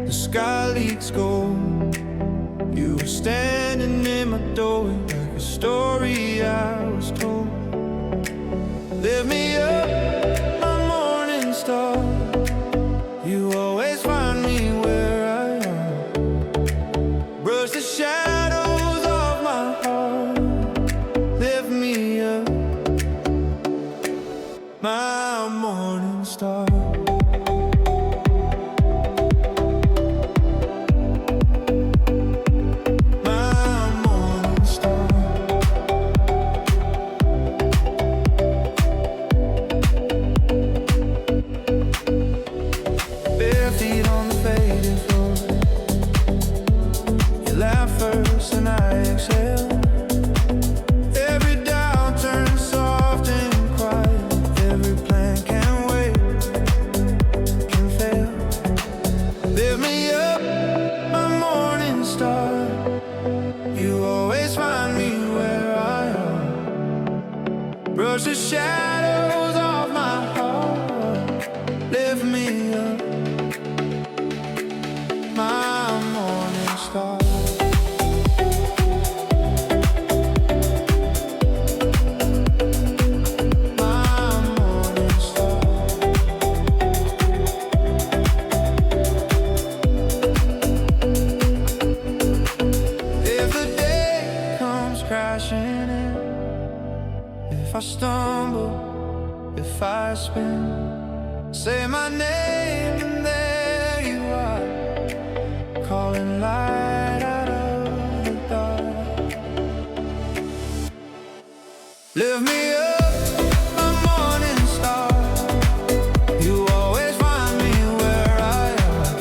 the sky leaks gold. You were standing in my doorway like a story I was told. Lift me up, my morning star. You always find me where I am. Brush the shadows off my heart. Lift me up, my morning star. My morning star. Bare feet on the faded floor. You laugh first and I exhale. Every dial turns soft and quiet. Every plan can wait, can fail. Lift me up, my morning star. You always find me where I am. Brush the shadows off my heart. Lift me up, my morning star. Crashing in. If I stumble, if I spin, say my name and there you are, calling light out of the dark. Lift me up, my morning star. You always find me where I am.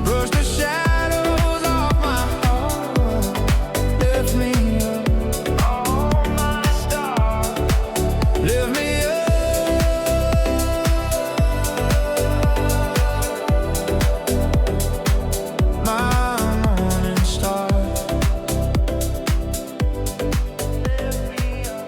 Brush the shadows off my heart. Lift me up, oh my star. Lift me up, my morning star. Lift me up,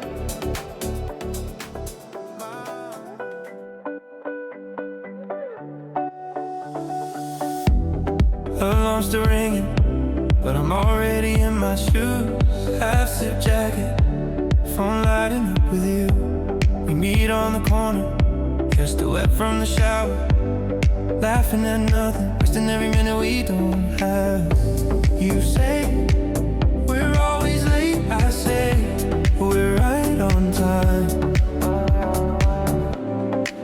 alarm's still ringing, but I'm already in my shoes. Half-zip jacket, phone lighting up with you. We meet on the corner, hair still wet from the shower. Laughing at nothing, wasting every minute we don't have. You say we're always late, I say we're right on time.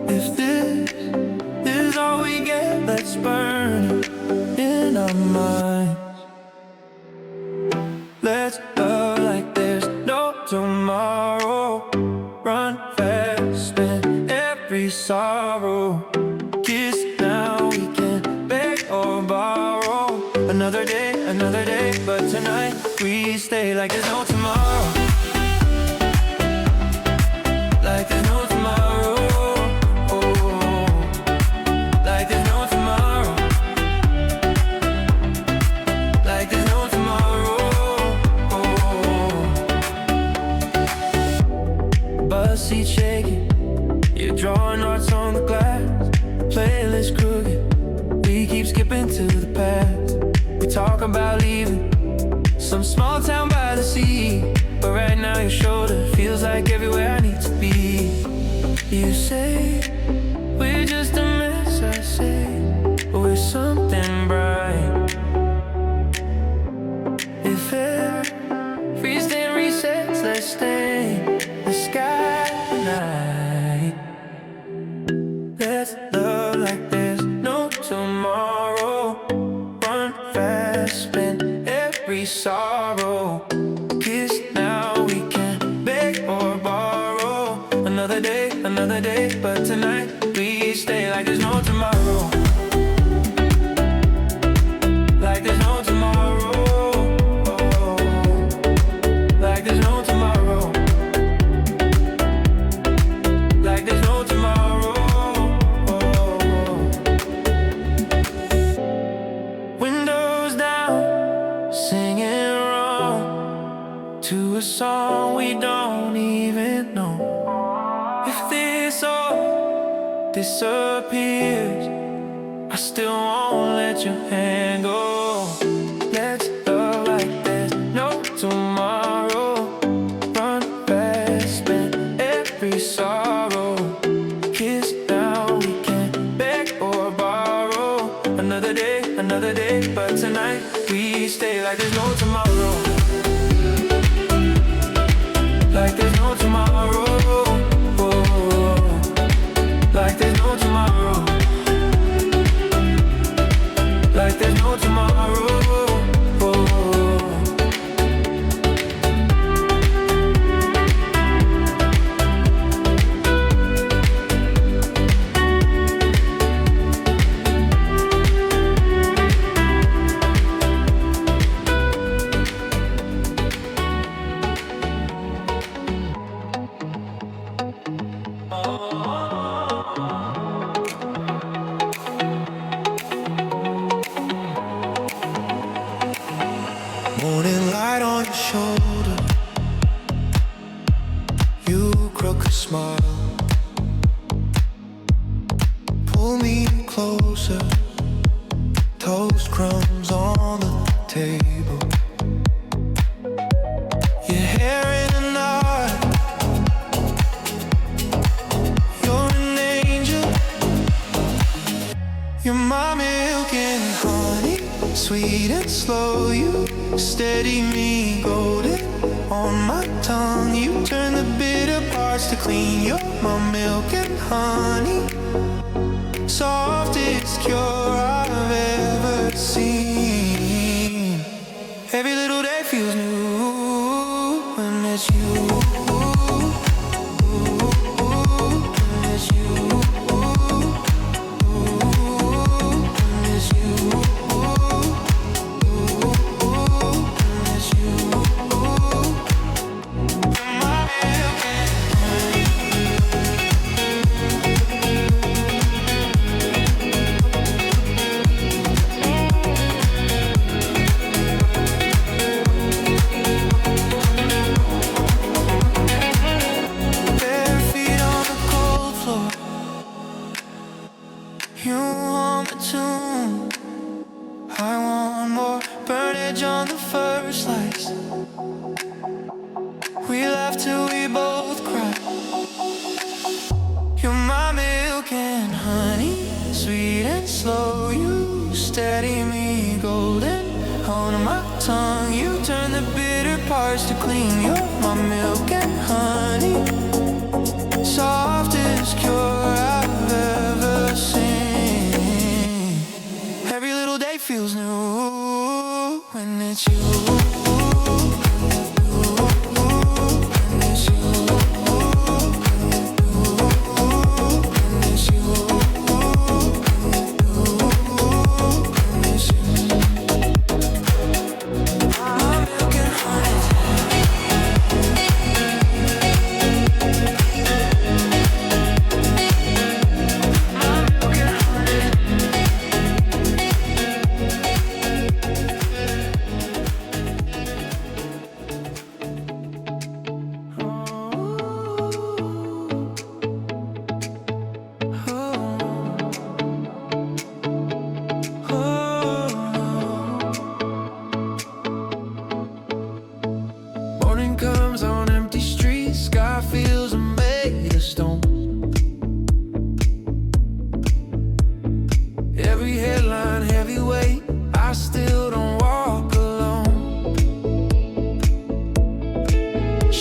If this is all we get, let's burn it in our minds. Let's love like there's no tomorrow. Run fast, spend every sorrow. Kiss now, we can beg or borrow. Another day, but tonight we stay like there's no tomorrow. Like there's no tomorrow. Oh, like there's no tomorrow. Like there's no tomorrow. Oh, bus seat some small town by the sea. But right now your shoulder feels like everywhere I need to be. You say we're just a mess, I say we're something bright. If everything resets, let's stay in the sky tonight. Let's love like there's no tomorrow. Run fast, spend every sorrow. Kiss now, we can beg or borrow. Another day, but tonight we stay like there's no tomorrow. Like there's no tomorrow. Like there's no tomorrow. Like there's no tomorrow. Windows down, singing wrong to a song we don't even know. If this all disappears, I still won't let your hand go. Let's love like there's no tomorrow. Run fast, spend every sorrow. Kiss now, we can beg or borrow. Another day, but tonight we stay like there's no tomorrow. Like there's no tomorrow. Like there's no tomorrow. Like there's no tomorrow. Morning light on your shoulder, you crook a smile. Pull me closer, toast crumbs on the table. Your hair in a knot, you're an angel. You're my milk and honey, sweet and slow. You steady me golden on my tongue. You turn the bitter parts to clean. You're my milk and honey, softest cure I've ever seen. Every little day feels new when it's you. When it's you. When it's you. You want the tune, I want more. Burnage on the first slice. We laugh till we both cry. You're my milk and honey, sweet and slow. You steady me golden on my tongue. You turn the bitter parts to clean. You're my milk and honey, softest cure I've ever seen. Every little day feels new when it's you.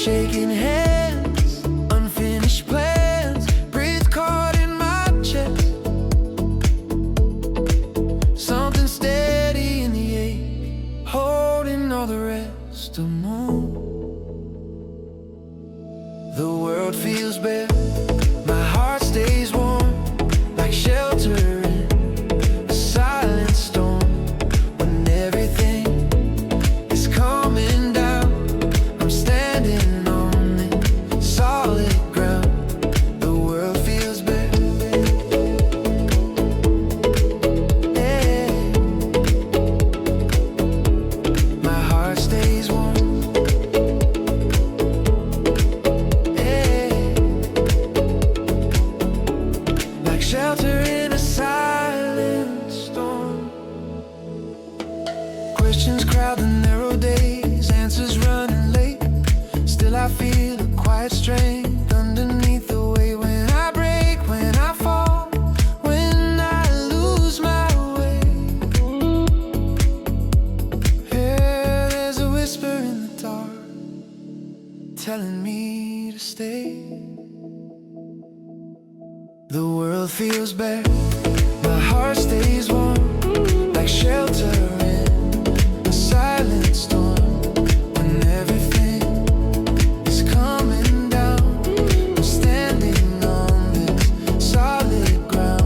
shaking hands, unfinished plans, breath caught in my chest. Something steady in the ache, holding all the rest of moon. The world feels bare, my heart stays warm, like shelter in a silent storm. When everything is coming down, I'm standing on it, solid ground. The world feels bare, yeah. My heart stays warm, shelter in a silent storm. Questions crowd the narrow days, answers running late. Still I feel a quiet strength underneath the weight. When I break, when I fall, when I lose my way, yeah, there's a whisper in the dark telling me to stay. The world feels bare, my heart stays warm, like shelter in a silent storm. When everything is coming down, I'm standing on this solid ground.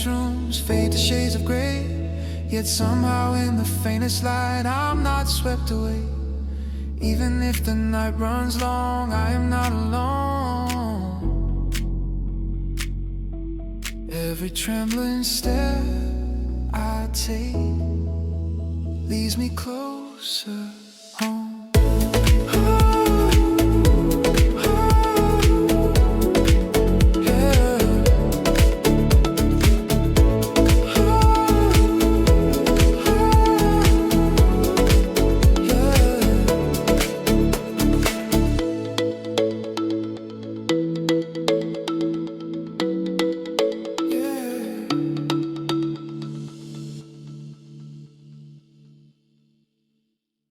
Rooms fade to shades of gray, yet somehow in the faintest light I'm not swept away. Even if the night runs long, I am not alone. Every trembling step I take leads me closer home.